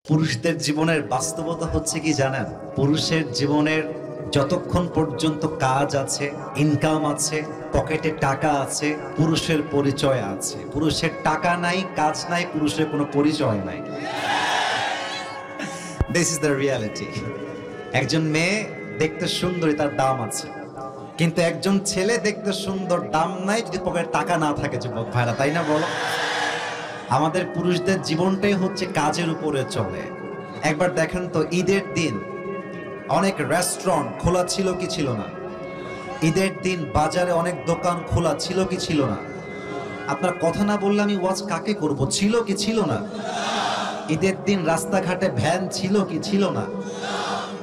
পুরুষদের জীবনের বাস্তবতা হচ্ছে কি জানেন, পুরুষের জীবনের যতক্ষণ পর্যন্ত কাজ আছে, ইনকাম আছে, পকেটে টাকা আছে, পুরুষের পরিচয় আছে। পুরুষের টাকা নাই, কাজ নাই, পুরুষের কোনো পরিচয় নাই। This is the reality. একজন মেয়ে দেখতে সুন্দরী, তার দাম আছে, কিন্তু একজন ছেলে দেখতে সুন্দর, দাম নাই যদি পকেটে টাকা না থাকে। যুবক ভাইরা, তাই না বলো? আমাদের পুরুষদের জীবনটাই হচ্ছে কাজের উপরে চলে। একবার দেখেন তো, ঈদের দিন অনেক রেস্টুরেন্ট খোলা ছিল কি ছিল না? ঈদের দিন বাজারে অনেক দোকান খোলা ছিল কি ছিল না? আপনার কথা না বললে আমি ওয়াজ কাকে করব? ছিল কি ছিল না? ঈদের দিন রাস্তাঘাটে ভ্যান ছিল কি ছিল না?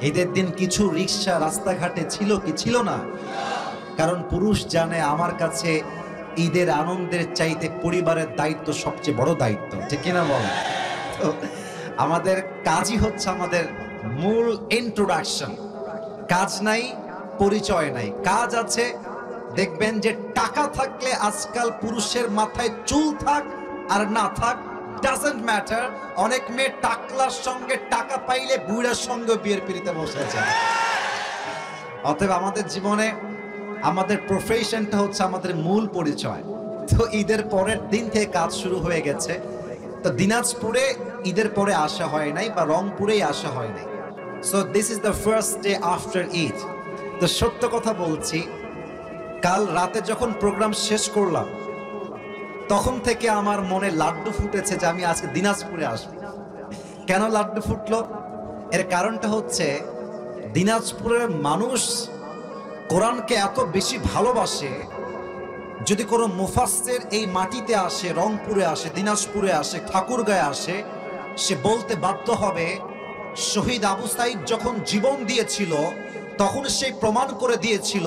ঈদের দিন কিছু রিক্সা রাস্তাঘাটে ছিল কি ছিল না? কারণ পুরুষ জানে, আমার কাছে ঈদের আনন্দের চাইতে পরিবারের দায়িত্ব সবচেয়ে বড় দায়িত্ব। ঠিক কিনা বল? আমাদের কাজই হচ্ছে আমাদের মূল ইন্ট্রোডাকশন। কাজ নাই, পরিচয় নাই। কাজ আছে, দেখবেন যে টাকা থাকলে আজকাল পুরুষের মাথায় চুল থাক আর না থাক, ডাজন্ট ম্যাটার। অনেক মেয়ে টাকলার সঙ্গে টাকা পাইলে বুড়ার সঙ্গে বিয়ের পিড়িতে বসে যায়। অতএব আমাদের জীবনে আমাদের প্রফেশনটা হচ্ছে আমাদের মূল পরিচয়। তো ঈদের পরের দিন থেকে কাজ শুরু হয়ে গেছে। তো দিনাজপুরে ঈদের পরে আসা হয় নাই, বা রংপুরেই আসা হয় নাই। So this is the first day after Eid. তো সত্য কথা বলছি, কাল রাতে যখন প্রোগ্রাম শেষ করলাম, তখন থেকে আমার মনে লাড্ডু ফুটেছে যে আমি আজকে দিনাজপুরে আসবো। কেন লাড্ডু ফুটলো? এর কারণটা হচ্ছে, দিনাজপুরের মানুষ কোরআনকে এত বেশি ভালোবাসে, যদি কোনো মুফাসসির এই মাটিতে আসে, রংপুরে আসে, দিনাজপুরে আসে, ঠাকুরগাঁয়ে আসে, সে বলতে বাধ্য হবে, শহীদ আবু সাঈদ যখন জীবন দিয়েছিল তখন সে প্রমাণ করে দিয়েছিল,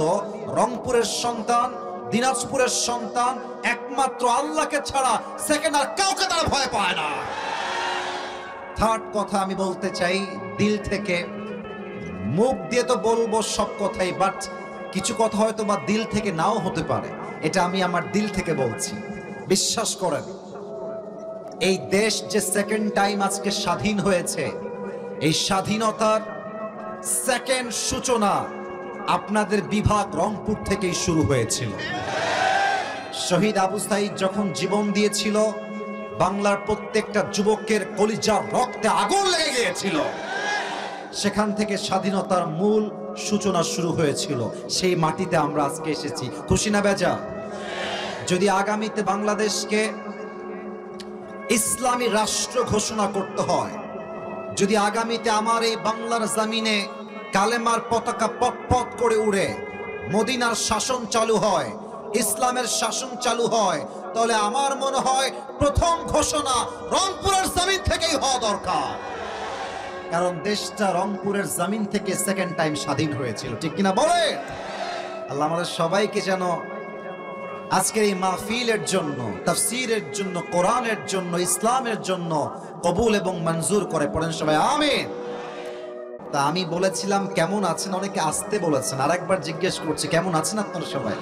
রংপুরের সন্তান, দিনাজপুরের সন্তান একমাত্র আল্লাহকে ছাড়া সেকেন্ড আর কাউকে তারা ভয় পায় না। থার্ড কথা আমি বলতে চাই দিল থেকে, মুখ দিয়ে তো বলবো সব কথাই, বাট কিছু কথা হয়তো বা দিল থেকে নাও হতে পারে। এটা আমি আমার দিল থেকে বলছি। বিশ্বাস করেন, এই দেশ যে সেকেন্ড টাইম আজকে স্বাধীন হয়েছে, এই স্বাধীনতার সেকেন্ড সূচনা আপনাদের বিভাগ রংপুর থেকেই শুরু হয়েছিল। শহীদ আবু সাঈদ যখন জীবন দিয়েছিল, বাংলার প্রত্যেকটা যুবকের কলিজার রক্তে আগুন লেগে গিয়েছিল। সেখান থেকে স্বাধীনতার মূল সূচনা শুরু হয়েছিল। সেই মাটিতে আমরা আজকে এসেছি। খুশি না বেজা? যদি আগামীতে বাংলাদেশকে ইসলামী রাষ্ট্র ঘোষণা করতে হয়, যদি আগামীতে আমার এই বাংলার জমিনে কালেমার পতাকা পটপট করে উড়ে মদিনার শাসন চালু হয়, ইসলামের শাসন চালু হয়, তাহলে আমার মনে হয় প্রথম ঘোষণা রংপুরের জমিন থেকেই হওয়া দরকার। কারণ দেশটা রংপুরের জমিন থেকে সেকেন্ড টাইম স্বাধীন হয়েছিল। ঠিক কিনা বলে? আল্লাহ আমাদের সবাইকে যেন আজকের এই মাহফিলের জন্য, তাফসীরের জন্য, কোরআনের জন্য, ইসলামের জন্য কবুল এবং মঞ্জুর করে। পড়েন সবাই আমিন। তা আমি বলেছিলাম কেমন আছেন, অনেকে আসতে বলেছেন, আরেকবার জিজ্ঞেস করছি কেমন আছেন আপনারা সবাই?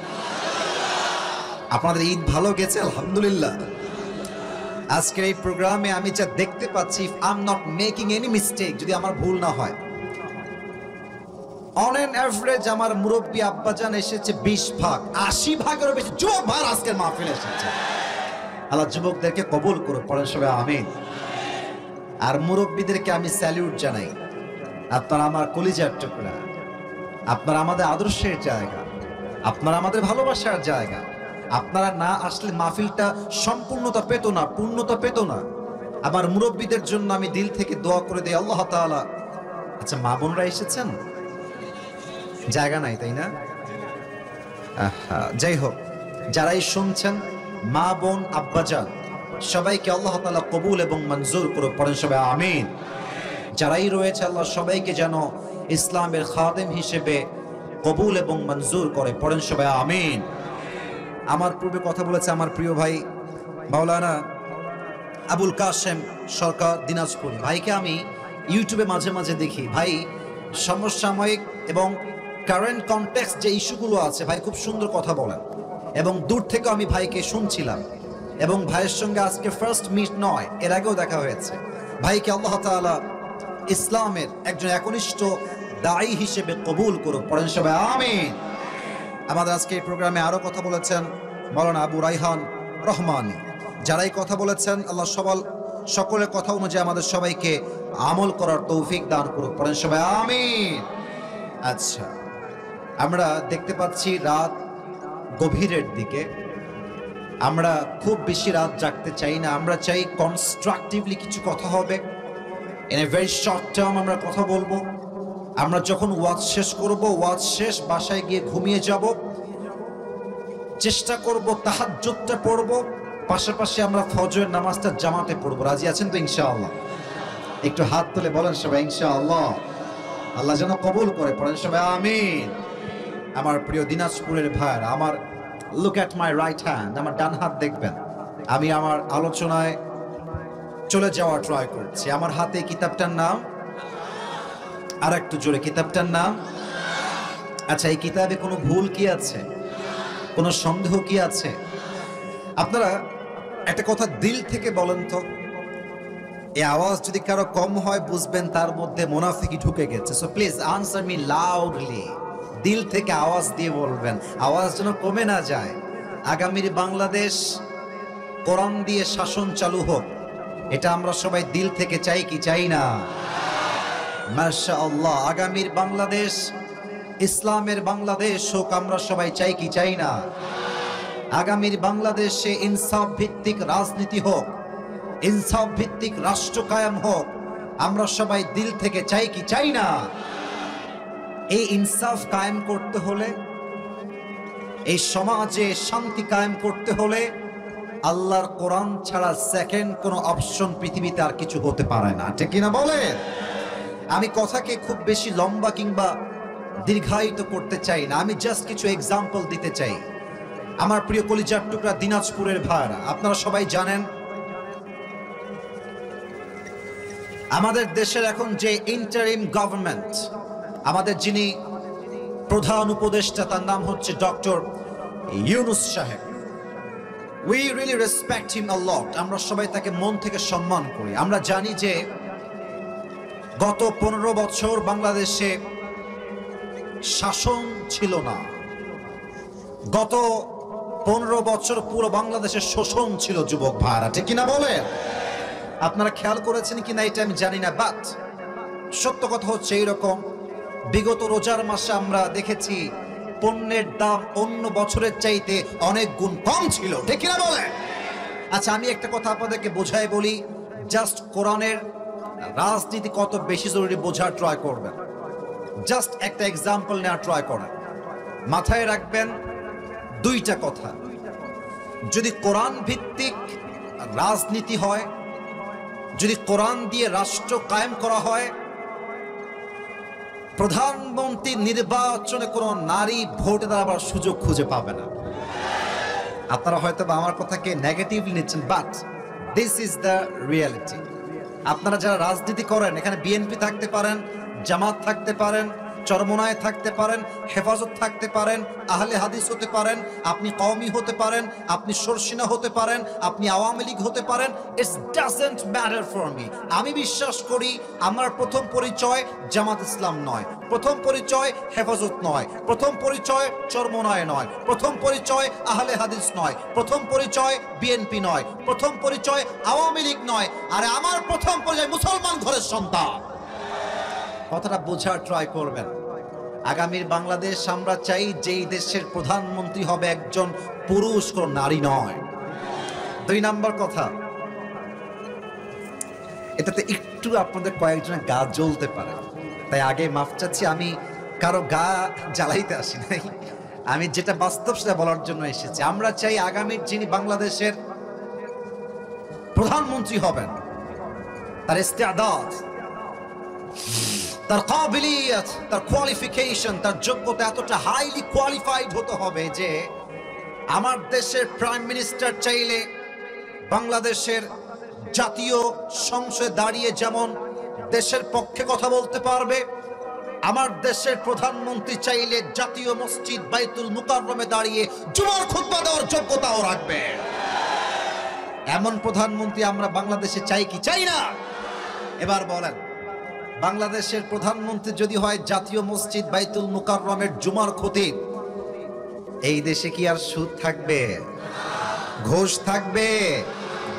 আপনাদের ঈদ ভালো গেছে? আলহামদুলিল্লাহ। আজকের এই প্রোগ্রামে আমি যা দেখতে পাচ্ছি, if I am not making any mistake, যদি আমার ভুল না হয়, অন এন এভারেজ আমার মুরব্বী আব্বাজান এসেছে 20 ভাগ, 80 ভাগেরও বেশি যুবক ভাই আজকের মাহফিলে এসেছে। আল্লাহ যুবকদেরকে কবুল করো। পড়েন সবাই আমিন। আর মুরব্বীদেরকে আমি স্যালিউট জানাই। আপনারা আমার কলিজার টুকরা, আপনারা আমাদের আদর্শের জায়গা, আপনারা আমাদের ভালোবাসার জায়গা। আপনারা না আসলে মাহফিলটা সম্পূর্ণতা পেত না, পূর্ণতা পেত না। আমার মুরব্বীদের জন্য আমি দিল থেকে দোয়া করে দিই, আল্লাহ তাআলা। আচ্ছা, মা বোনরা এসেছেন? জায়গা নাই, তাই না? যাই হোক, যারাই শুনছেন, মা বোন আব্বাজান সবাইকে আল্লাহ তাআলা কবুল এবং মঞ্জুর করো। পড়েন সবাই আমিন। যারাই রয়েছে, আল্লাহ সবাইকে যেন ইসলামের খাদেম হিসেবে কবুল এবং মঞ্জুর করে। পড়েন সবাই আমিন। আমার পূর্বে কথা বলেছে আমার প্রিয় ভাই মাওলানা আবুল কাশেম সরকার দিনাজপুরি ভাইকে আমি ইউটিউবে মাঝে মাঝে দেখি। ভাই সমসাময়িক এবং কারেন্ট কনটেক্সট যে ইস্যুগুলো আছে, ভাই খুব সুন্দর কথা বলেন, এবং দূর থেকে আমি ভাইকে শুনছিলাম। এবং ভাইয়ের সঙ্গে আজকে ফার্স্ট মিট নয়, এর আগেও দেখা হয়েছে। ভাইকে আল্লাহ তাআলা ইসলামের একজন একনিষ্ঠ দায়ী হিসেবে কবুল করুক। পড়েন সবাই আমিন। আমাদের আজকে এই প্রোগ্রামে আরো কথা বলেছেন মাওলানা আবু রায়হান রহমানী। যারাই কথা বলেছেন আল্লাহ সকলের কথা অনুযায়ী আমাদের সবাইকে আমল করার তৌফিক দান করুক। পড়েন সবাই আমিন। আচ্ছা, আমরা দেখতে পাচ্ছি রাত গভীরের দিকে। আমরা খুব বেশি রাত জাগতে চাই না, আমরা চাই কনস্ট্রাকটিভলি কিছু কথা হবে, in a very short term আমরা কথা বলবো। আমরা যখন ওয়াজ শেষ করব, ওয়াজ শেষ বাসায় গিয়ে ঘুমিয়ে যাব, চেষ্টা করব তাহাজ্জুদটা পড়ব, পাশাপাশি আমরা ফজরের নামাজটা জামাতে পড়ব। রাজি আছেন তো ইনশাআল্লাহ? একটু হাত তুলে বলেন সবাই ইনশাআল্লাহ। আল্লাহ যেন কবুল করে। পড়েন সবাই আমিন। আমার প্রিয় দিনাজপুরের ভাইরা, আমার look at my right hand, আমার ডান হাত দেখবেন। আমি আমার আলোচনায় চলে যাওয়ার ট্রাই করছি। আমার হাতে কিতাবটার নাম, আর একটু জোরে, কিতাবটার নাম। আচ্ছা, এই কিতাবে কোনো ভুল কি আছে? কোনো সন্দেহ কি আছে? আপনারা একটা কথা দিল থেকে বলেন তো, এই আওয়াজ যদি কারো কম হয় বুঝবেন তার মধ্যে মুনাফিকি ঢুকে গেছে। So please answer me loudly. দিল থেকে আওয়াজ দিয়ে বলবেন, আওয়াজ যেন কমে না যায়। আগামীর বাংলাদেশ কোরআন দিয়ে শাসন চালু হোক, এটা আমরা সবাই দিল থেকে চাই কি চাই না? মাশাআল্লাহ। আগামীর বাংলাদেশ ইসলামের বাংলাদেশ হোক, আমরা সবাই চাই কি চাই না? আগামীর বাংলাদেশে ইনসাফ ভিত্তিক রাজনীতি হোক, ইনসাফ ভিত্তিক রাষ্ট্র কায়েম হোক, আমরা সবাই দিল থেকে চাই কি চাই না? এই ইনসাফ কায়েম করতে হলে, এই সমাজে শান্তি কায়েম করতে হলে আল্লাহর কোরআন ছাড়া সেকেন্ড কোনো অপশন পৃথিবীতে আর কিছু হতে পারে না। ঠিক কিনা বলেন? আমি কথাকে খুব বেশি লম্বা কিংবা দীর্ঘায়িত করতে চাই না, আমি জাস্ট কিছু এক্সাম্পল দিতে চাই। আমার প্রিয় কলিজার টুকরা দিনাজপুরের ভাইরা, আপনারা সবাই জানেন আমাদের দেশের এখন যে ইন্টারিম গভর্নমেন্ট, আমাদের যিনি প্রধান উপদেষ্টা, তার নাম হচ্ছে ডক্টর ইউনূস সাহেব। উই রিয়েলি রেসপেক্ট হিম আ লট। আমরা সবাই তাকে মন থেকে সম্মান করি। আমরা জানি যে গত 15 বছর বাংলাদেশে শাসন ছিল না, গত 15 বছর পুরো বাংলাদেশে শোষণ ছিল যুবক ভাইরা। ঠিক কিনা বলেন? আপনারা খেয়াল করেছেন কিনা এটা আমি জানি না, বাট সত্য কথা হচ্ছে এইরকম। বিগত রোজার মাসে আমরা দেখেছি পণ্যের দাম অন্য বছরের চাইতে অনেক গুণ কম ছিল। ঠিক কিনা বলেন? আচ্ছা, আমি একটা কথা আপনাদেরকে বোঝাই বলি, জাস্ট কোরআনের রাজনীতি কত বেশি জরুরি বোঝার ট্রাই করবেন। জাস্ট একটা এক্সাম্পল নেওয়ার ট্রাই করেন। মাথায় রাখবেন দুইটা কথা। যদি কোরআন ভিত্তিক রাজনীতি হয়, যদি কোরআন দিয়ে রাষ্ট্র কায়েম করা হয়, প্রধানমন্ত্রী নির্বাচনে কোনো নারী ভোটে দাঁড়াবার সুযোগ খুঁজে পাবে না। আপনারা হয়তো বা আমার কথাকে নেগেটিভলি নিচ্ছেন, but this is the reality. আপনারা যারা রাজনীতি করেন, এখানে বিএনপি থাকতে পারেন, জামাত থাকতে পারেন, চরমোনায় থাকতে পারেন, হেফাজত থাকতে পারেন, আহলে হাদিস হতে পারেন, আপনি কওমি হতে পারেন, আপনি সরসিনা হতে পারেন, আপনি আওয়ামী লীগ হতে পারেন, it's doesn't matter for me. আমি বিশ্বাস করি আমার প্রথম পরিচয় জামাত ইসলাম নয়, প্রথম পরিচয় হেফাজত নয়, প্রথম পরিচয় চরমোনায় নয়, প্রথম পরিচয় আহলে হাদিস নয়, প্রথম পরিচয় বিএনপি নয়, প্রথম পরিচয় আওয়ামী লীগ নয়, আর আমার প্রথম পরিচয় মুসলমান ঘরের সন্তান। কথাটা বোঝার ট্রাই করবেন। আগামীর বাংলাদেশ আমরা চাই যেই দেশের প্রধানমন্ত্রী হবে একজন পুরুষ, কোন নারী নয়। 2 নাম্বার কথা, এটাতে একটু আপনাদের কয়েকজনের গা জ্বলতে পারে, তাই আগে মাফ চাচ্ছি। আমি কারো গা জ্বালাইতে আসি নাই, আমি যেটা বাস্তব সেটা বলার জন্য এসেছি। আমরা চাই আগামীর যিনি বাংলাদেশের প্রধানমন্ত্রী হবেন, তার ইস্তেআদাত, তার কাবিলিয়ত, তার কোয়ালিফিকেশন, তার যোগ্যতা এতটা হাইলি কোয়ালিফাইড হতে হবে যে আমার দেশের প্রাইম মিনিস্টার চাইলে বাংলাদেশের জাতীয় সংসদে দাঁড়িয়ে যেমন দেশের পক্ষে কথা বলতে পারবে, আমার দেশের প্রধানমন্ত্রী চাইলে জাতীয় মসজিদ বাইতুল মুকাররমে দাঁড়িয়ে জুমার খুতবা দেওয়ার যোগ্যতাও রাখবে। এমন প্রধানমন্ত্রী আমরা বাংলাদেশে চাই কি চাই না? এবার বলেন, বাংলাদেশের প্রধানমন্ত্রী যদি হয় জাতীয় মসজিদ বাইতুল মুকাররমের জুমার খতিব, এই দেশে কি আর সুদ থাকবে? ঘুষ থাকবে?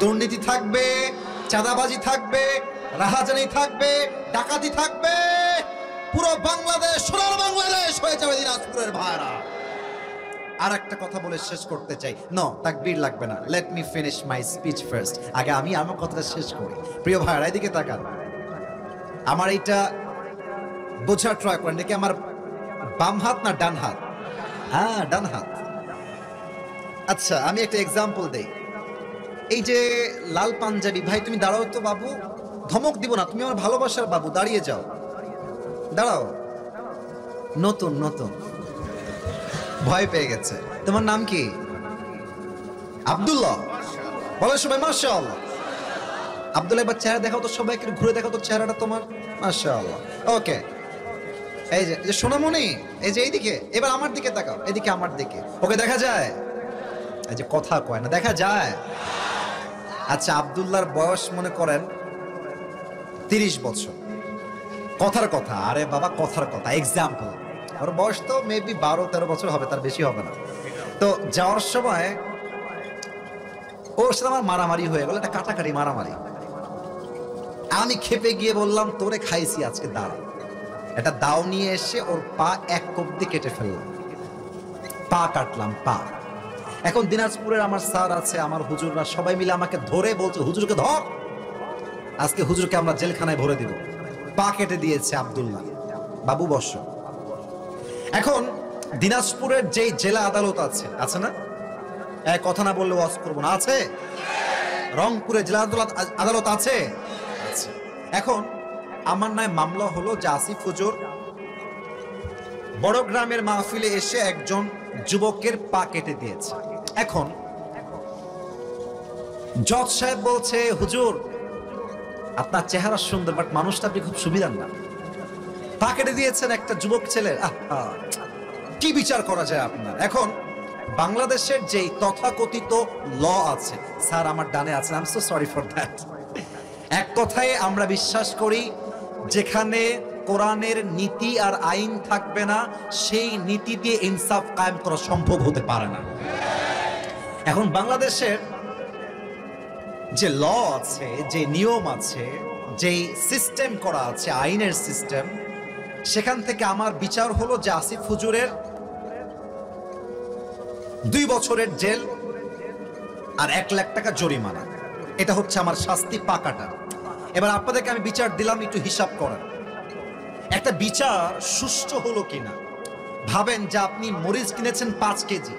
দুর্নীতি থাকবে? চাঁদাবাজি থাকবে? রাহাজানি থাকবে? ডাকাতি থাকবে? পুরো বাংলাদেশ সোনার বাংলাদেশ হয়ে যাবে দিনাজপুরের ভাইরা। আর একটা কথা বলে শেষ করতে চাই। নো, তাকবীর লাগবে না। Let me finish my speech first. আগে আমি আমার কথাটা শেষ করি। প্রিয় ভাইরা, এদিকে তাকান। আমার এইটা বোঝার ট্রাই করেন, দেখি আমার বাম হাত না ডান হাত? হ্যাঁ, ডান হাত। আচ্ছা, আমি একটা এক্সাম্পল দেই। এই যে লাল পাঞ্জাবি ভাই, তুমি দাঁড়াও তো বাবু। ধমক দিব না, তুমি আমার ভালোবাসার বাবু, দাঁড়িয়ে যাও, দাঁড়াও। নতুন নতুন ভয় পেয়ে গেছে। তোমার নাম কি? আব্দুল্লাহ। বলো সবাই মাশাআল্লাহ। আব্দুল্লাহ, এবার চেহারা দেখাও তো, সবাইকে ঘুরে দেখাও তো চেহারাটা তোমার। মাশাআল্লাহ। ওকে, এই যে সোনামণি, এই যে এইদিকে, এবার আমার দিকে তাকাও, এদিকে আমার দিকে। ওকে দেখা যায়? এই যে কথা কয় না, দেখা যায়? আচ্ছা, আব্দুল্লাহর বয়স মনে করেন 30 বছর। কথার কথা, আরে বাবা কথার কথা, এক্সাম্পল। ওর বয়স তো মেবি 12-13 বছর হবে, তার বেশি হবে না। তো যাওয়ার সময় ওর সাথে আমার মারামারি হয়ে গেল, একটা কাটাকাটি মারামারি। আমি খেপে গিয়ে বললাম, তোরে খাইছি আজকে, দাঁড়া। একটা দাও নিয়ে এসে ওর পা এক কোপ দিয়ে কেটে ফেললাম। পা কাটলাম, পা। এখন দিনাজপুরের আমার স্যার আছে, আমার হুজুররা সবাই মিলে আমাকে ধরে বলছে, হুজুরকে ধর, আজকে হুজুরকে আমরা জেলখানায় ভরে দিব। পা কেটে দিয়েছে আব্দুল্লাহ। বাবু বস। এখন দিনাজপুরের যেই জেলা আদালত আছে, আছে না? কথা না বললে ওয়াজ করবো না, আছে? রংপুরে জেলা আদালত আছে। এখন আমার নামে মামলা হলো যে আসিফ হুজুর বড় গ্রামের মাহফিলে এসে একজন যুবকের পা কেটে দিয়েছে। এখন জজ সাহেব বলছে, হুজুর আপনার চেহারা সুন্দর, বাট মানুষটা আপনি খুব সুবিধার না। পা কেটে দিয়েছেন একটা যুবক ছেলের, কি বিচার করা যায় আপনার? এখন বাংলাদেশের যেই তথাকথিত ল আছে, স্যার আমার ডানে আছেন, I am so sorry for that. এক কথায় আমরা বিশ্বাস করি, যেখানে কোরআনের নীতি আর আইন থাকবে না, সেই নীতি দিয়ে ইনসাফ কায়েম করা সম্ভব হতে পারে না। এখন বাংলাদেশের যে ল আছে, যে নিয়ম আছে, যেই সিস্টেম করা আছে, আইনের সিস্টেম, সেখান থেকে আমার বিচার হলো যে আসিফ হুজুরের 2 বছরের জেল আর 1 লাখ টাকা জরিমানা। এটা হচ্ছে আমার শাস্তি, পা কাটা। এবার আপনাদেরকে আমি বিচার দিলাম, একটু হিসাব করেন একটা বিচার সুষ্ঠু হলো কিনা। ভাবেন যে আপনি মরিচ কিনেছেন 5 কেজি,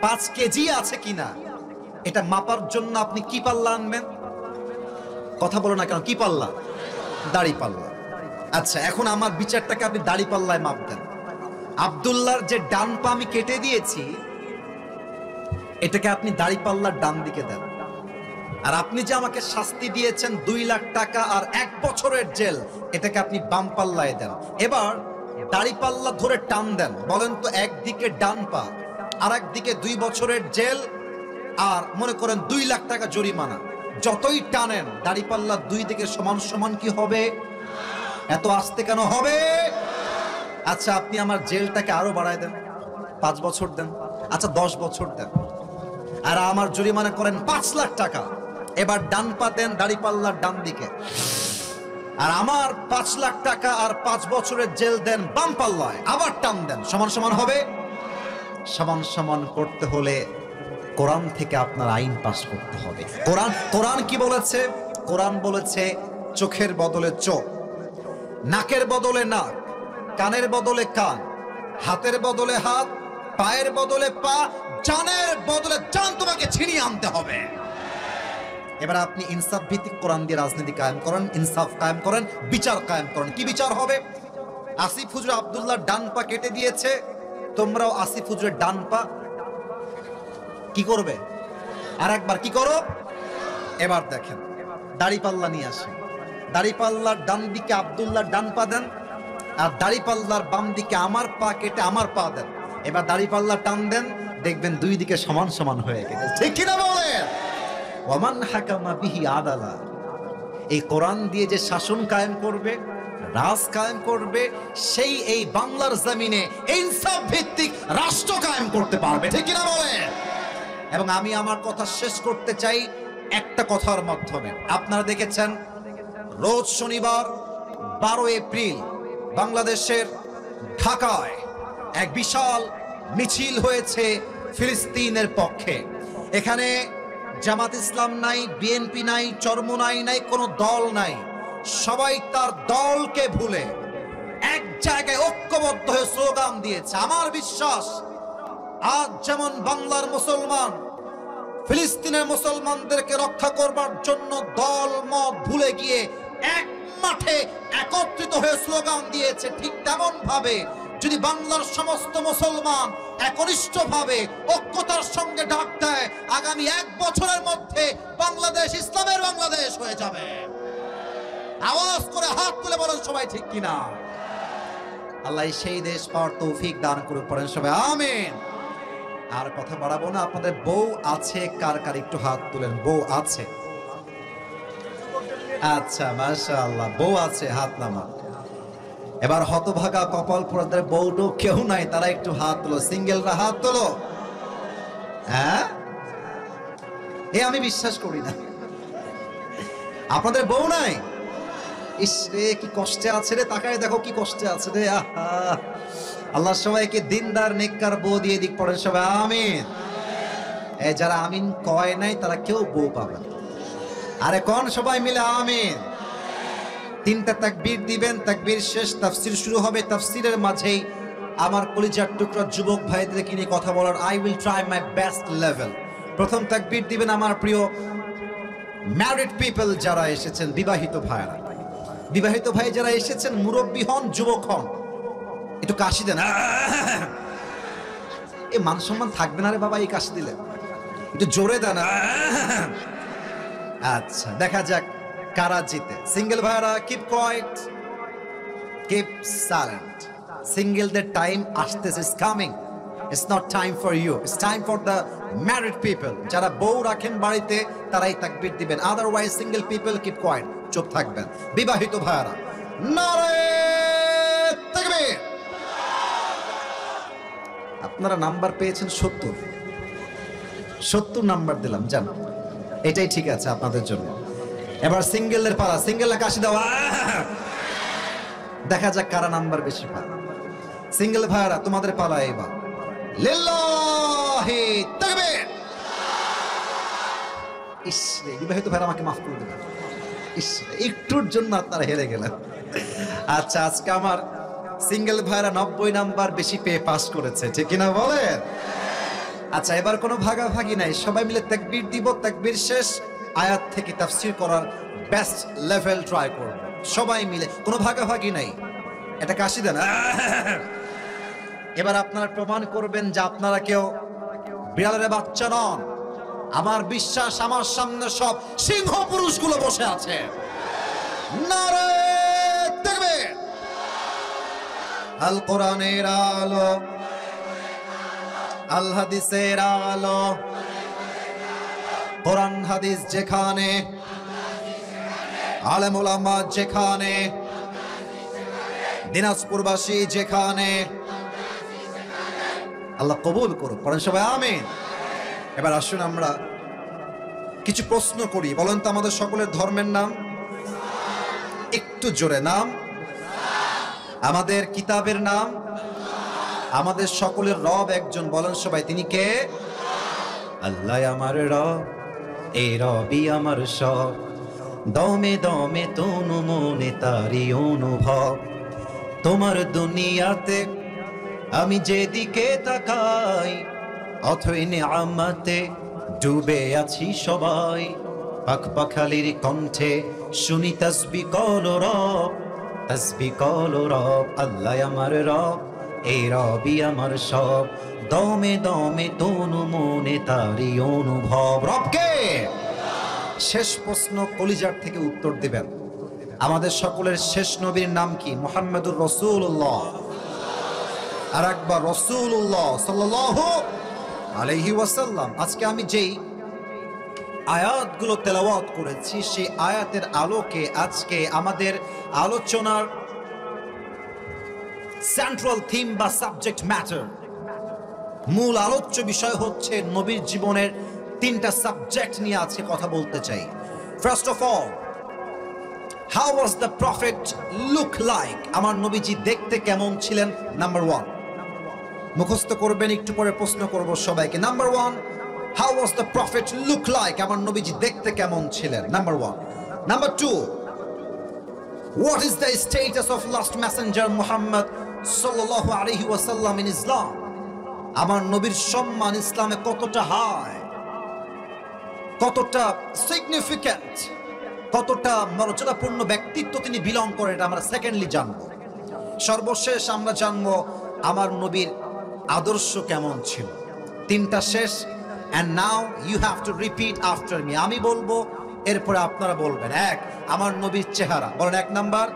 5 কেজি আছে কিনা, এটা মাপার জন্য আপনি কি পাল্লা আনবেন? কথা বলো না কেন, কি পাল্লা? দাড়ি পাল্লা। আচ্ছা, এখন আমার বিচারটাকে আপনি দাড়ি পাল্লায় মাপবেন। আব্দুল্লাহর যে ডান পা আমি কেটে দিয়েছি, এটাকে আপনি দাড়ি পাল্লার ডান দিকে দেন। আর আপনি যে আমাকে শাস্তি দিয়েছেন 2 লাখ টাকা আর 1 বছরের জেল, এটাকে আপনি বাম পাল্লায় দেন। এবার দাড়ি পাল্লা ধরে টান দেন, বলেন তো, একদিকে ডান পা আর একদিকে 2 বছরের জেল আর মনে করেন 2 লাখ টাকা জরিমানা। যতই টানেন দাড়ি পাল্লা 2 দিকে সমান সমান কি হবে? এত আস্তে কেন হবে? আচ্ছা, আপনি আমার জেলটাকে আরো বাড়ায় দেন, 5 বছর দেন, আচ্ছা 10 বছর দেন, আর আমার জরিমানা করেন 5 লাখ টাকা। এবার ডান পা দেন দাড়ি পাল্লার ডান দিকে, আর আমার 5 লাখ টাকা আর 5 বছরের জেল দেন বাম পাল্লায়, আবার টান দেন, সমান সমান হবে? সমান সমান করতে হলে কোরআন থেকে আপনার আইন পাস করতে হবে। কোরআন কি বলেছে? কোরআন বলেছে, চোখের বদলে চোখ, নাকের বদলে নাক, কানের বদলে কান, হাতের বদলে হাত, পায়ের বদলে পা, জানের বদলে জান তোমাকে ছিনিয়ে আনতে হবে। এবার আপনি ইনসাফ ভিত্তিক কোরআন দিয়ে রাজনীতি কায়েম করেন, ইনসাফ কায়েম করেন, বিচার কায়েম করেন। কি বিচার হবে? আসিফ হুজুর আব্দুল্লাহর ডান পা কেটে দিয়েছে, তোমরাও আসিফ হুজুরের ডান পা কি করবে? আর একবার কি করো? এবার দেখেন, দাড়ি পাল্লা নিয়ে আসেন, দাড়ি পাল্লার ডান দিকে আব্দুল্লাহর ডান পা দেন, আর দাড়ি পাল্লার বাম দিকে আমার পা কেটে আমার পা দেন। এবার দাড়ি পাল্লা টান দেন, দেখবেন 2 দিকে সমান সমান হয়ে গেছে। ঠিক কিনা বলেন? ওয়ামান হাকামা বিহি আদালা, এই কোরআন দিয়ে যে শাসন কায়েম করবে, রাজ কায়েম করবে, সেই এই বাংলার জমিনে ইনসাফ ভিত্তিক রাষ্ট্র কায়েম করতে পারবে, ঠিক কিনা বলেন? এবং আমি আমার কথা শেষ করতে চাই একটা কথার মাধ্যমে। আপনারা দেখেছেন রোজ শনিবার 12 এপ্রিল বাংলাদেশের ঢাকায় এক বিশাল মিছিল হয়েছে ফিলিস্তিনের পক্ষে। এখানে জামাত ইসলাম নাই, বিএনপি নাই, চরমোনাই নাই, কোনো দল নাই। সবাই তার দলকে ভুলে এক জায়গায় ঐক্যবদ্ধ হয়ে স্লোগান দিয়েছে। আমার বিশ্বাস আজ যেমন বাংলার মুসলমান ফিলিস্তিনের মুসলমানদেরকে রক্ষা করবার জন্য দল মত ভুলে গিয়ে এক মাঠে একত্রিত হয়ে স্লোগান দিয়েছে, ঠিক তেমন ভাবে যদি বাংলার সমস্ত মুসলমান একনিষ্ঠভাবে ঐক্যতার সঙ্গে ডাক দেয়, আগামী 1 বছরের মধ্যে বাংলাদেশ ইসলামের বাংলাদেশ হয়ে যাবে। আওয়াজ করে হাত তুলে বলেন সবাই, ঠিক কিনা? আল্লাহ সেই দেশ পাওয়ার তৌফিক দান করুক, পড়েন সবাই আমিন। আর কথা বাড়াবো না। আপনাদের বউ আছে কার কার একটু হাত তুলেন। বউ আছে? আচ্ছা, মাশাআল্লাহ, বউ আছে, হাত নামান। এবার হতভাগা কপাল পোড়াদের বউটো কেউ নাই, তারা একটু হাত তোলো। সিঙ্গেলরা হাত তোলো। হ্যাঁ, এ আমি বিশ্বাস করি না। আপনাদের বউ নাই? ইস রে, কি কষ্টে আছে রে, তাকায় দেখো কি কষ্টে আছে রে। আহা, আল্লাহ সবাইকে দিনদার নেককার বউ দিয়ে দিক, পড়েন সবাই আমিন। এই যারা আমিন কয় নাই তারা কেউ বউ পাবে না। আরে কোন সবাই মিলে আমিন। 3টা তাকবীর দিবেন, তাকবীর শেষ, তাফসীর শুরু হবে। তাফসীরের মাঝেই আমার কলিজার টুকরা যুবক ভাইদেরকে নিয়ে কথা বলার I will try my best level. প্রথম তাকবীর দিবেন আমার প্রিয় ম্যারিড পিপল যারা এসেছেন, বিবাহিত ভাইরা। বিবাহিত ভাই যারা এসেছেন, মুরব্বী হন, যুবক হন, একটু কাশি দেন। এ মান সম্মান থাকবে না রে বাবা এই কাশি দিলে, একটু জোরে দেন। আচ্ছা, দেখা যাক কারা জিতে। সিঙ্গেল ভাইরা কিপ কোয়াইট, কিপ সাইলেন্ট। সিঙ্গেলদের টাইম আসতেছে, is coming. It's not time for you, it's time for the married people. যারা বউ রাখেন বাড়িতে তারাই তাকবীর দিবেন, otherwise single people keep quiet, চুপ থাকবেন। বিবাহিত ভাইরা নারে তাকবীর। আপনারা নাম্বার পেয়েছেন 70 নাম্বার দিলাম, জান, এটাই ঠিক আছে আপনাদের জন্য। এবার সিঙ্গেলের পালা, সিঙ্গেলরা কাশি দাও। দেখা যাক কারা নাম্বার বেশি পায়। সিঙ্গেল ভাইরা তোমাদের পালা এবার। লিল্লাহি তাকবীর। ইস রে, বিবাহিত ভাইরা আমাকে মাফ করে দেবেন। ইস রে, একটুর জন্য আপনারা হেরে গেলেন। আচ্ছা, আজকে আমার সিঙ্গেল ভাইরা 90 নাম্বার বেশি পেয়ে পাস করেছে, ঠিক কিনা বলেন? আচ্ছা, এবার কোনো ভাগাভাগি নাই, সবাই মিলে তাকবীর দিব। তাকবীর শেষ, আয়াত থেকে তাফসীর করার বেস্ট লেভেল ট্রাই করব সবাই মিলে, কোনো ভাগাভাগি নাই। এটা কাশি দেন। এবার আপনারা প্রমাণ করবেন যে আপনারা কেউ বিড়ালের বাচ্চা নন। আমার বিশ্বাস আমার সামনে সব সিংহ পুরুষগুলো বসে আছে। নারে তাকবীর। আল কোরআনের আলো, আল হাদিসের আলো, কোরআন হাদিস যেখানে, আলেম ওলামা যেখানে, দিনাজপুরবাসী যেখানে, আল্লাহ কবুল করুক, পড়েন সবাই আমিন। এবার আসুন আমরা কিছু প্রশ্ন করি। বলেন তো আমাদের সকলের ধর্মের নাম? একটু জোরে। নাম? আমাদের কিতাবের নাম? আমাদের সকলের রব একজন, বলেন সবাই, তিনি কে? আল্লাহ আমার রব, এই রবই আমার সব, দমে দমে তনু মনে তারি অনুভব। তোমার দুনিয়াতে আমি যেদিকে তাকাই, অথই নিয়ামতে ডুবে আছি সবাই। পাখ পাখালির কণ্ঠে শুনি তাসবিহ কল রব, তাসবিহ কল রব। আল্লাহ আমার রব, এই রবই আমার সব, দমে দমে তনু মনে তারি অনুভব। রবকে? শেষ প্রশ্ন কলিজার থেকে উত্তর দিবেন। আমাদের সকলের শেষ নবীর নাম কি? মুহাম্মদুর রাসূলুল্লাহ। আর একবার রাসূলুল্লাহ সাল্লাল্লাহু আলাইহি ওয়াসাল্লাম। আজকে আমি যেই আয়াতগুলো তেলাওয়াত করেছি, সেই আয়াতের আলোকে আজকে আমাদের আলোচনার সেন্ট্রাল থিম বা সাবজেক্ট ম্যাটার, মূল আলোচ্য বিষয় হচ্ছে নবীর জীবনের তিনটা সাবজেক্ট নিয়ে আজকে কথা বলতে চাই। First of all, how was the prophet look like? আমার নবীজি দেখতে কেমন ছিলেন? নাম্বার ওয়ান, মুখস্থ করবেন, একটু পরে প্রশ্ন করব সবাইকে। Number one, how was the prophet look like? আমার নবীজি দেখতে কেমন ছিলেন? Number one. Number two, what is the status of last messenger Muhammad সাল্লাল্লাহু আলাইহি ওয়াসাল্লাম ইন ইসলাম? আমার নবীর সম্মান ইসলামে কতটা হাই, কতটা সিগনিফিক্যান্ট, কতটা মর্যাদাপূর্ণ ব্যক্তিত্ব তিনি বিলং করেন, এটা আমরা সেকেন্ডলি জানবো। সর্বশেষ আমরা জানবো আমার নবীর আদর্শ কেমন ছিল। তিনটা শেষ। and now you have to repeat after me. আমি বলবো, এরপরে আপনারা বলবেন। এক, আমার নবীর চেহারা। বলেন এক নাম্বার।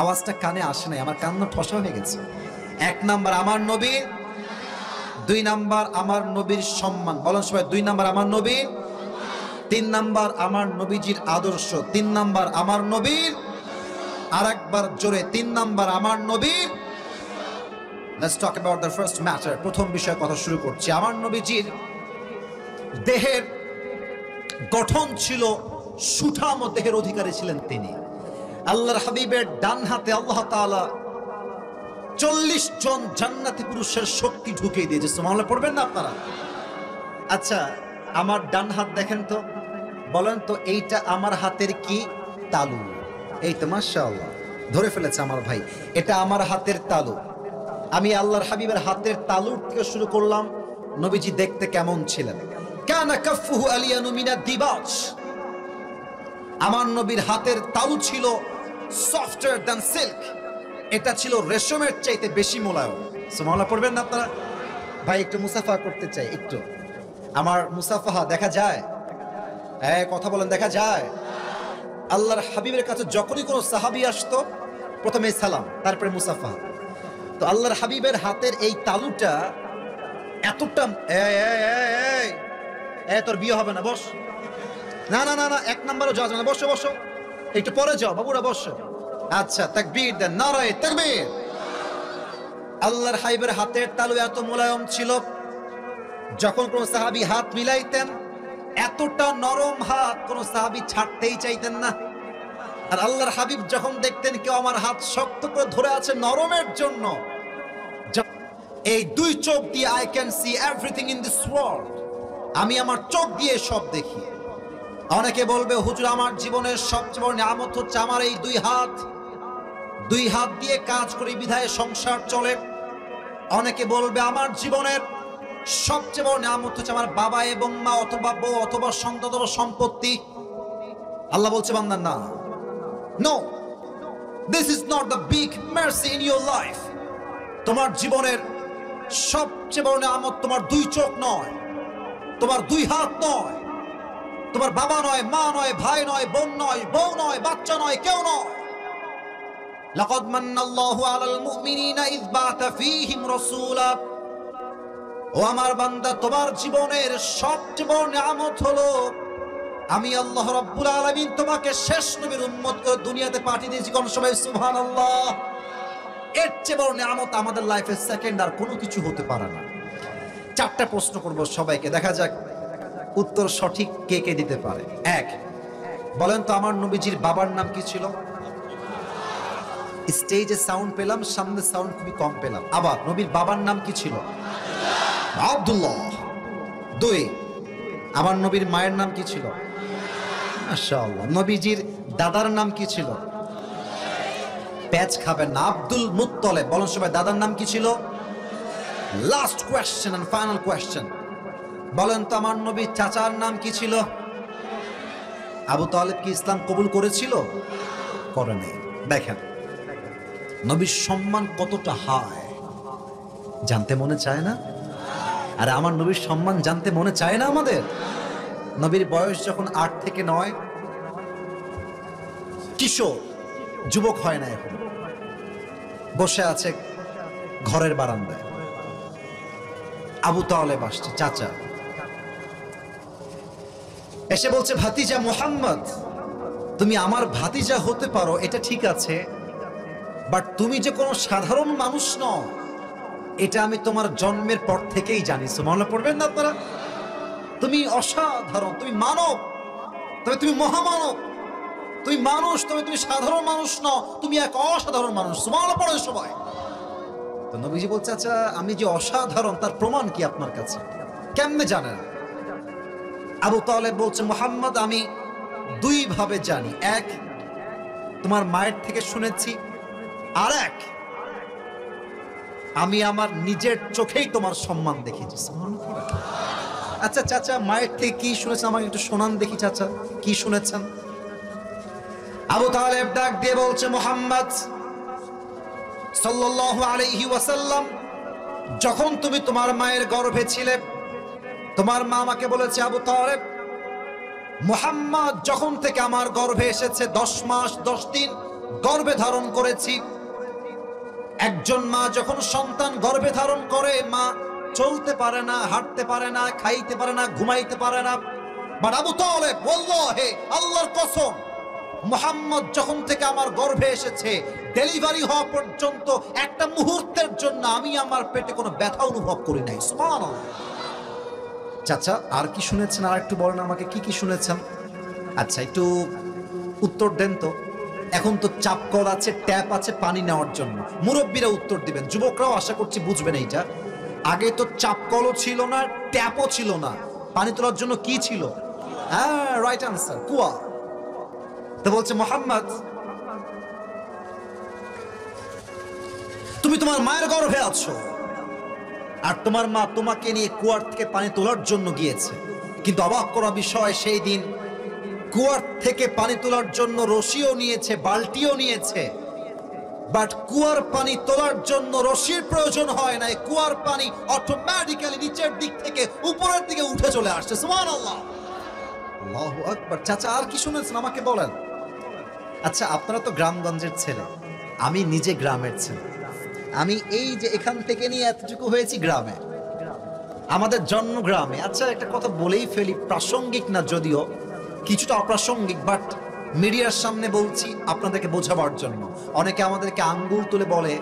আওয়াজটা কানে আসে নাই, আমার কান ঠসা হয়ে গেছে। এক নাম্বার আমার নবীর। দুই নাম্বার আমার নবীর সম্মান। বলেন সবাই, দুই নাম্বার আমার নবীর। তিন নাম্বার আমার নবীজির আদর্শ। তিন নাম্বার আমার নবীর। আর একবার জোরে, তিন নাম্বার আমার নবীর। Let's talk about the first matter. প্রথম বিষয় কথা শুরু করছি। আমার নবীজির দেহের গঠন ছিল সুঠাম দেহের অধিকারী ছিলেন তিনি। আল্লাহর হাবিবের ডান হাতে আল্লাহ তাআলা 40 জন জান্নাতি পুরুষের শক্তি ঢুকিয়ে দিয়েছে। সুবহানাল্লাহ পড়বেন না আপনারা? আচ্ছা, আমার ডান হাত দেখেন তো, বলেন তো এইটা আমার হাতের কি? তালু। এই তো মাশাআল্লাহ ধরে ফেলেছে আমার ভাই, এটা আমার হাতের তালু। আমি আল্লাহর হাবিবের হাতের তালু থেকে শুরু করলাম নবীজি দেখতে কেমন ছিলেন। কানা কাফুহু আলিয়ানু মিনাদ দিবাজ। আমার নবীর হাতের তালু ছিল সফটার দ্যান সিল্ক, এটা ছিল রেশমের চাইতে বেশি মোলায়েম। সুবহানাল্লাহ পড়বেন না আপনারা? ভাই একটু মুসাফা করতে চাই, একটু আমার মুসাফাহা দেখা যায়? হ্যাঁ কথা বলেন, দেখা যায়? আল্লাহর হাবিবের কাছে যখনই কোনো সাহাবী আসতো প্রথমে সালাম, তারপরে মুসাফাহা। তো আল্লাহর হাবিবের হাতের এই তালুটা এতটা, তোর বিয়ে হবে না, বস। না না না না, এক নম্বরও যাওয়া যাবে না, বসো বসো, একটু পরে যাও বাবুরা, বসো। আচ্ছা, তাকবীর দেন, নারায়ে তাকবীর। আল্লাহর হাবিবের হাতের তালু এত মোলায়েম ছিল, যখন কোন সাহাবী হাত মিলাইতেন এতটা নরম হাত কোন সাহাবী ছাড়তেই চাইতেন না। আর আল্লাহর হাবিব যখন দেখতেন কেউ আমার হাত শক্ত করে ধরে আছে নরমের জন্য, এই দুই চোখ দিয়ে I can see everything in this world, আমি আমার চোখ দিয়ে সব দেখি। অনেকে বলবে হুজুর আমার জীবনের সবচেয়ে বড় নিয়ামত হচ্ছে আমার এই দুই হাত, দুই হাত দিয়ে কাজ করি বিধায় সংসার চলে। অনেকে বলবে আমার জীবনের সবচেয়ে বড় নিয়ামত হচ্ছে আমার বাবা এবং মা, অথবা বউ, অথবা সন্তান, অথবা সম্পত্তি। আল্লাহ বলছে বান্দার না, no, this is not the big mercy in your life. তোমার জীবনের সবচেয়ে বড় নিয়ামত তোমার দুই চোখ নয়, তোমার দুই হাত নয়, তোমার বাবা নয়, মা নয়, ভাই নয়, বোন নয়, বউ নয়, বাচ্চা নয়, কেউ নয়। লাকাদ মান্নাল্লাহু আলাল মুমিনিনা ইয বা'আথা ফীহিম রাসূলা। ও আমার বান্দা, তোমার জীবনের সবচেয়ে বড় নিয়ামত হলো আমি আল্লাহ রাব্বুল আলামিন তোমাকে শেষ নবীর উম্মত করে দুনিয়াতে পাঠিয়ে দিয়েছি। কোন সবাই সুবহানাল্লাহ। এর চেয়ে বড় নিয়ামত আমাদের লাইফে সেকেন্ড আর কোনো কিছু হতে পারে না। চারটা প্রশ্ন করব সবাইকে, দেখা যাক উত্তর সঠিক কে কে দিতে পারে। এক, বলেন তো আমার নবীজির বাবার নাম কি ছিল? স্টেজে সাউন্ড পেলাম, সামনে সাউন্ড খুবই কম পেলাম। আবার নবীর বাবার নাম কি ছিল? আব্দুল্লাহ। দুই, আমার নবীর মায়ের নাম কি ছিল? মাশাআল্লাহ। নবীজির দাদার নাম কি ছিল? প্যাচ খাবেন না, আব্দুল মুত্তালিব। বলেন সবাই, দাদার নাম কি ছিল? Last question and final question, বলেন তো আমার নবীর চাচার নাম কি ছিল? আবু তালেব কি ইসলাম কবুল করেছিল? করে নাই। দেখেন নবীর সম্মান কতটা হাই, জানতে মনে চায় না? আর আমার নবীর সম্মান জানতে মনে চায় না আমাদের? নবীর বয়স যখন 8 থেকে 9, কিশোর, যুবক হয় না এখন, বসে আছে ঘরের বারান্দায়। আবু তালেব আসছে, চাচা। এসে বলছে, ভাতিজা মুহাম্মদ, তুমি আমার ভাতিজা হতে পারো এটা ঠিক আছে, বাট তুমি যে কোনো সাধারণ মানুষ নও এটা আমি তোমার জন্মের পর থেকেই জানি। সুবহানাল্লাহ পড়বেন না আপনারা? তুমি অসাধারণ, তুমি মানব, তবে তুমি মহামানব, তুমি মানুষ, তবে তুমি সাধারণ মানুষ নও, তুমি এক অসাধারণ মানুষ। সুবহানাল্লাহ পড়ে সবাই। তো নবীজি বলছে, আচ্ছা আমি যে অসাধারণ তার প্রমাণ কি আপনার কাছে, কেমনে জানেন? আবু তালেব বলছে, মুহাম্মদ আমি দুই ভাবে জানি, এক তোমার মায়ের থেকে শুনেছি, আর এক আমি আমার নিজের চোখেই তোমার সম্মান দেখেছি। আচ্ছা চাচা, মায়ের থেকে কি শুনেছেন আমাকে একটু শোনান দেখি। চাচা কি শুনেছেন? আবু তালেব ডাক দিয়ে বলছে, মুহাম্মদ সাল্লাল্লাহু আলাইহি ওয়াসাল্লাম, যখন তুমি তোমার মায়ের গর্ভে ছিলে তোমার মা আমাকে বলেছে, আবু তালেব মুহাম্মদ যখন থেকে আমার গর্ভে এসেছে 10 মাস 10 দিন গর্ভে ধারণ করেছি। একজন মা যখন সন্তান গর্ভে ধারণ করে, মা চলতে পারে না, হাঁটতে পারে না, খাইতে পারে না, ঘুমাইতে পারে না। বাট আবু তালেব বলল, হে আল্লাহর কসম, মুহাম্মদ যখন থেকে আমার গর্ভে এসেছে ডেলিভারি হওয়া পর্যন্ত একটা মুহূর্তের জন্য আমি আমার পেটে কোনো ব্যথা অনুভব করি নাই। সুবহানাল্লাহ। চাচা আর কি শুনেছেন, আর একটু বলেন আমাকে কি কি শুনেছেন। আচ্ছা একটু উত্তর দেন তো। এখন তো চাপকল আছে, ট্যাপ আছে পানি নেওয়ার জন্য, মুরব্বীরা উত্তর দিবেন, যুবকরাও আশা করছি বুঝবেন এইটা। আগে তো চাপকলও ছিল না, ট্যাপও ছিল না, পানি তোলার জন্য কি ছিল? হ্যাঁ রাইট আনসার, কুয়া। তো বলছে, মুহাম্মদ তুমি তোমার মায়ের গর্ভে আছো, আর তোমার মা তোমাকে নিয়ে কুয়ার থেকে পানি তোলার জন্য গিয়েছে। কিন্তু অবাক করা বিষয়, সেই দিন কুয়ার থেকে পানি তোলার জন্য রশিও নিয়েছে, বালতিও নিয়েছে, বাট কুয়ার পানি তোলার জন্য রশির প্রয়োজন হয় না। কুয়ার পানি অটোমেটিক্যালি নিচের দিক থেকে উপরের দিকে উঠে চলে আসছে। সুবহানাল্লাহ, আল্লাহু আকবার। চাচা আর কি শুনেছেন আমাকে বলেন। আচ্ছা আপনারা তো গ্রামগঞ্জের ছেলে, আমি নিজে গ্রামের ছেলে। আমি এই যে এখান থেকে নিয়ে এতটুকু হয়েছি গ্রামে, আমাদের জন্ম গ্রামে। আচ্ছা একটা কথা বলেই ফেলি, প্রাসঙ্গিক না যদিও, কিছুটা অপ্রাসঙ্গিক, বাট মিডিয়ার সামনে বলছি আপনাদেরকে বোঝাবার জন্য। অনেকে আমাদেরকে আঙ্গুল তুলে বলে,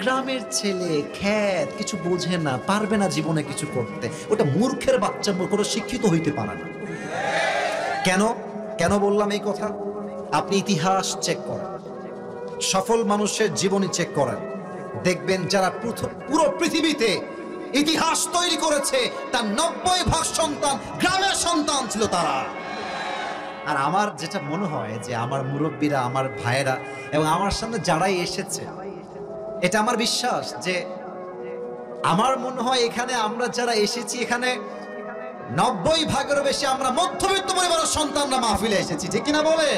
গ্রামের ছেলে, খ্যাত, কিছু বোঝে না, পারবে না জীবনে কিছু করতে। ওটা মূর্খের বাচ্চা, কোনো শিক্ষিত হইতে পারে না। কেন কেন বললাম এই কথা? আপনি ইতিহাস চেক করেন, সফল মানুষের জীবনী চেক করেন, দেখবেন যারা পুরো পৃথিবীতে ইতিহাস তৈরি করেছে তার 90% সন্তান গ্রামের সন্তান ছিল তারা। আর আমার যেটা মনে হয় যে আমার মুরব্বীরা, আমার ভাইয়েরা এবং আমার সামনে যারাই এসেছে, এটা আমার বিশ্বাস যে আমার মনে হয় এখানে আমরা যারা এসেছি, এখানে 90% বেশি আমরা মধ্যবিত্ত পরিবারের সন্তানরা মাহফিলে এসেছি, ঠিক কিনা বলে?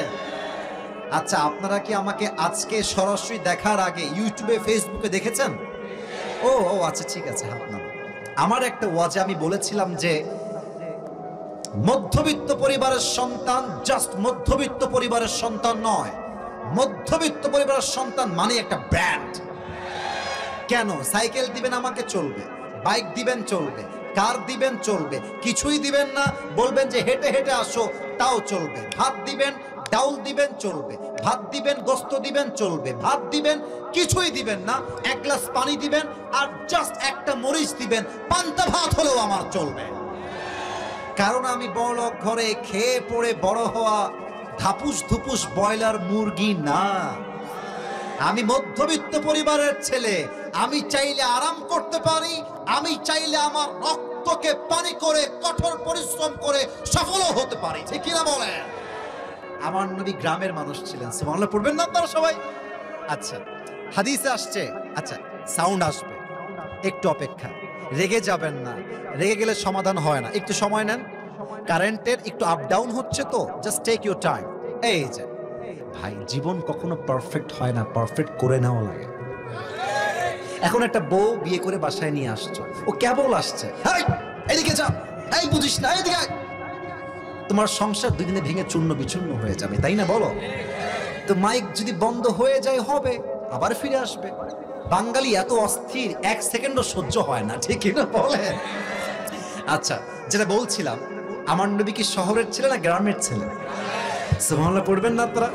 আচ্ছা আপনারা কি আমাকে আজকে সরাসরি দেখার আগে ইউটিউবে ফেসবুকে দেখেছেন? ও আচ্ছা ঠিক আছে। আমার একটা ওয়াজে আমি বলেছিলাম যে মধ্যবিত্ত পরিবারের সন্তান জাস্ট মধ্যবিত্ত পরিবারের সন্তান নয়, মধ্যবিত্ত পরিবারের সন্তান মানে একটা ব্র্যান্ড। কেন? সাইকেল দিবেন আমাকে চলবে, বাইক দিবেন চলবে, কার দিবেন চলবে, কিছুই দিবেন না বলবেন যে হেঁটে হেঁটে আসো তাও চলবে। ভাত দিবেন, ডাউল দিবেন চলবে, ভাত দিবেন, গোস্ত দিবেন চলবে, ভাত দিবেন, কিছুই দিবেন না, এক গ্লাস পানি দিবেন আর জাস্ট একটা মরিচ দিবেন, পান্তা ভাত হলেও আমার চলবে। কারণ আমি বড়লোক ঘরে খেয়ে পড়ে বড় হওয়া ধাপুস ধুপুস ব্রয়লার মুরগি না, আমি মধ্যবিত্ত পরিবারের ছেলে। আমি চাইলে আরাম করতে পারি, আমি চাইলে আমার রক্তকে পানি করে কঠোর পরিশ্রম করে সফলও হতে পারি, ঠিক কিনা বলে? আমার নবী গ্রামের মানুষ ছিলেন। সুবহানাল্লাহ পড়বেন না আপনারা সবাই? আচ্ছা হাদিসে আসছে, আচ্ছা সাউন্ড আসবে, একটু অপেক্ষা, রেগে যাবেন না, রেগে গেলে সমাধান হয় না, একটু সময় নেন। কারেন্টের একটু আপ ডাউন হচ্ছে তো, জাস্ট টেক ইউর টাইম। এই যে ভাই, জীবন কখনো পারফেক্ট হয় না, পারফেক্ট করে নেওয়া লাগে। এখন একটা বউ বিয়ে করে বাসায় নিয়ে আসছো, ও কেবল আসছে, এদিকে যা, এই বুঝিস না, এদিকে। তোমার সংসার 2 দিনে ভেঙে চূর্ণ বিচূর্ণ হয়ে যাবে, তাই না বলো? তো মাইক যদি বন্ধ হয়ে যায় হবে, আবার ফিরে আসবে। বাঙালি এত অস্থির, 1 সেকেন্ডও সহ্য হয় না, ঠিক না বলে? আচ্ছা যেটা বলছিলাম, আমার নবী কি শহরের ছেলে না গ্রামের ছেলে? সুবহানাল্লাহ পড়বেন না আপনারা?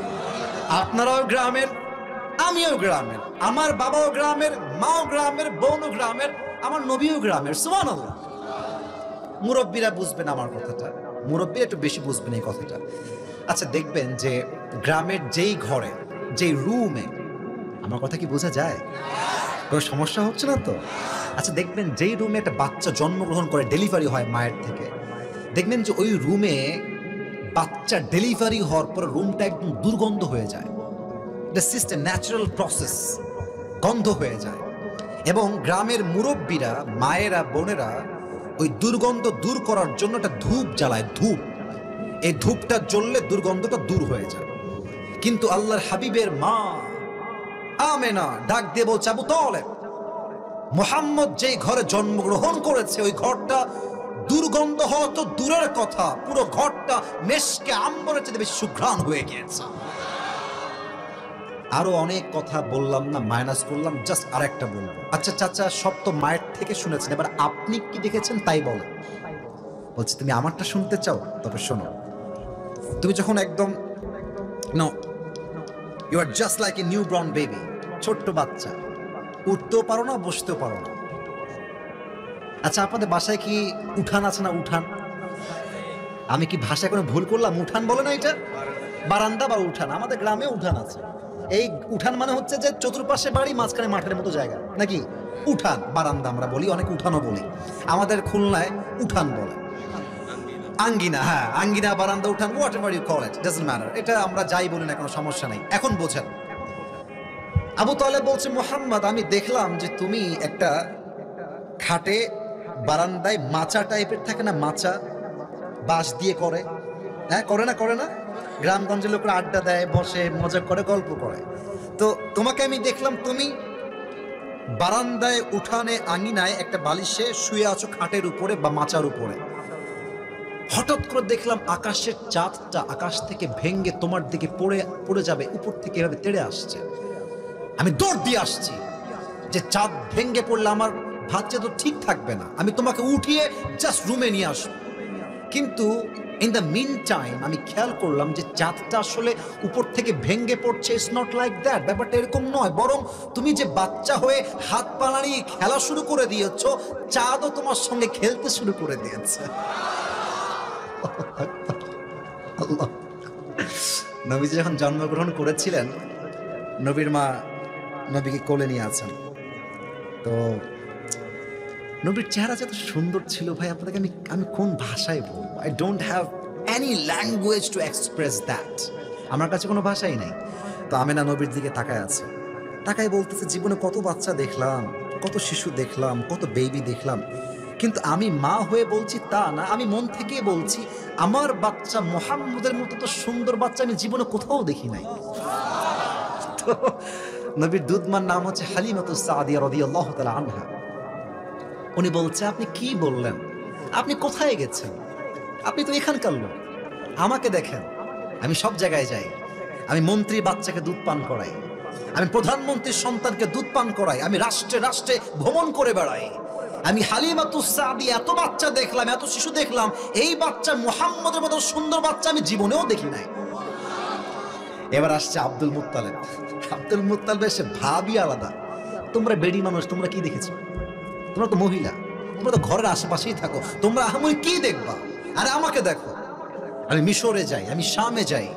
আপনারাও গ্রামের, আমিও গ্রামের, আমার বাবাও গ্রামের, মাও গ্রামের, বোনও গ্রামের, আমার নবীও গ্রামের। সুবহানাল্লাহ। মুরব্বীরা বুঝবেন আমার কথাটা, মুরব্বীরা একটু বেশি বুঝবেন এই কথাটা। আচ্ছা দেখবেন যে গ্রামের যেই ঘরে, যেই রুমে, আমার কথা কি বোঝা যায়? কোনো সমস্যা হচ্ছে না তো? আচ্ছা দেখবেন যেই রুমে একটা বাচ্চা জন্মগ্রহণ করে, ডেলিভারি হয় মায়ের থেকে, দেখবেন যে ওই রুমে বাচ্চা ডেলিভারি হওয়ার পর রুমটা একদম দুর্গন্ধ হয়ে যায়। এটা সিস্টেম, ন্যাচারাল প্রসেস, গন্ধ হয়ে যায়। এবং গ্রামের মুরব্বীরা, মায়েরা, বোনেরা ওই দুর্গন্ধ দূর করার জন্য একটা ধূপ জ্বালায়, ধূপ। এই ধূপটা জ্বললে দুর্গন্ধটা দূর হয়ে যায়। কিন্তু আল্লাহর হাবিবের মা আমেনা ডাক দিয়ে বলছে, আবু তালেব, মুহাম্মদ যেই ঘরে জন্মগ্রহণ করেছে ওই ঘরটা দুর্গন্ধ হওয়া তো দূরের কথা, পুরো ঘরটা মেশকে আম্বরের চেয়ে বেশি সুঘ্রাণ হয়ে গিয়েছে। আরো অনেক কথা বললাম না, মাইনাস করলাম, জাস্ট আরেকটা বলবো। আচ্ছা চাচা, সব তো মায়ের থেকে শুনেছেন, এবার আপনি কি দেখেছেন তাই বলেন। বলছি তুমি আমারটা শুনতে চাও? তবে শোনো। তুমি যখন একদম no, you are just like a new born baby, ছোট্ট বাচ্চা, উঠতেও পারো না, বসতেও পারো না। আচ্ছা আপনাদের বাসায় কি উঠান আছে না? উঠান, আমি কি ভাষায় কোনো ভুল করলাম? উঠান বলে না এটা? বারান্দা বা উঠান। আমাদের গ্রামে উঠান আছে। এই উঠান মানে হচ্ছে যে চতুর্পাশে বাড়ি, মাঝখানে মাঠের মতো জায়গা, নাকি? উঠান, বারান্দা আমরা বলি, অনেক উঠানও বলি। আমাদের খুলনায় উঠান বলে, আঙ্গিনা। হ্যাঁ, আঙ্গিনা, বারান্দা, উঠান, whatever you call it, doesn't matter. এটা আমরা যাই বলি না, কোনো সমস্যা নেই। এখন বোঝেন, আবু তালেব বলছে, মুহাম্মদ আমি দেখলাম যে তুমি একটা খাটে বারান্দায় মাচা টাইপের থাকে না, মাচা বাঁশ দিয়ে করে, হ্যাঁ করে না, করে না? গ্রামগঞ্জের লোকরা আড্ডা দেয়, বসে মজা করে, গল্প করে। তো তোমাকে আমি দেখলাম তুমি বারান্দায়, উঠানে, আঙিনায় একটা বালিশে শুয়ে আছো, খাটের উপরে বা মাচার উপরে। হঠাৎ করে দেখলাম আকাশের চাঁদটা আকাশ থেকে ভেঙ্গে তোমার দিকে পড়ে যাবে, উপর থেকে এভাবে তেড়ে আসছে। আমি দৌড় দিয়ে আসছি যে চাঁদ ভেঙ্গে পড়লে আমার ভাবছে তো ঠিক থাকবে না, আমি তোমাকে উঠিয়ে জাস্ট রুমে নিয়ে আসবো। কিন্তু ইন দ্য মিন টাইম আমি খেয়াল করলাম যে চাঁদটা আসলে উপর থেকে ভেঙ্গে পড়ছে। ইটস নট লাইক দ্যাট, ব্যাপারটা এরকম নয়। বরং তুমি যে বাচ্চা হয়ে হাত পা নাড়িয়ে খেলা শুরু করে দিয়েছো, চাঁদও তোমার সঙ্গে খেলতে শুরু করে দিয়েছে। আল্লাহ। নবীজি যখন জন্মগ্রহণ করেছিলেন, নবীর মা নবীকে কোলে নিয়ে আছেন। তো নবীর চেহারা যত সুন্দর ছিল ভাই, আপনাকে আমি কোন ভাষায় বলবো? I don't have any language to express that. আমার কাছে কোনো ভাষাই নেই। তো আমেনা নবীর দিকে তাকায় আছে, তাকায় বলতেছে, জীবনে কত বাচ্চা দেখলাম, কত শিশু দেখলাম, কত বেবি দেখলাম, কিন্তু আমি মা হয়ে বলছি তা না, আমি মন থেকে বলছি আমার বাচ্চা মুহাম্মদের মতো তো সুন্দর বাচ্চা আমি জীবনে কোথাও দেখি নাই। তো নবীর দুধমার নাম হচ্ছে হালিমাতুস সাদিয়া রাদিয়াল্লাহু তাআলা আনহা। উনি বলছে, আপনি কি বললেন? আপনি কোথায় গেছেন? আপনি তো এখানকার লোক। আমাকে দেখেন, আমি সব জায়গায় যাই, আমি মন্ত্রী বাচ্চাকে দুধ পান করাই, আমি প্রধানমন্ত্রীর সন্তানকে দুধ পান করাই, আমি রাষ্ট্রে রাষ্ট্রে ভ্রমণ করে বেড়াই। আমি হালিমাতুস সাদিয়া এত বাচ্চা দেখলাম, এত শিশু দেখলাম, এই বাচ্চা মুহাম্মদের মতো সুন্দর বাচ্চা আমি জীবনেও দেখি নাই। এবার আসছে আব্দুল মুত্তালিব। আব্দুল মুত্তালিবের সে ভাবই আলাদা। তোমরা বেডি মানুষ, তোমরা কি দেখেছো? তোমরা তো মহিলা, তোমরা তো ঘরের আশেপাশেই থাকো, তোমরা আহামরি কি দেখবা? আরে আমাকে দেখো, আমি মিশরে যাই, আমি শামে যাই,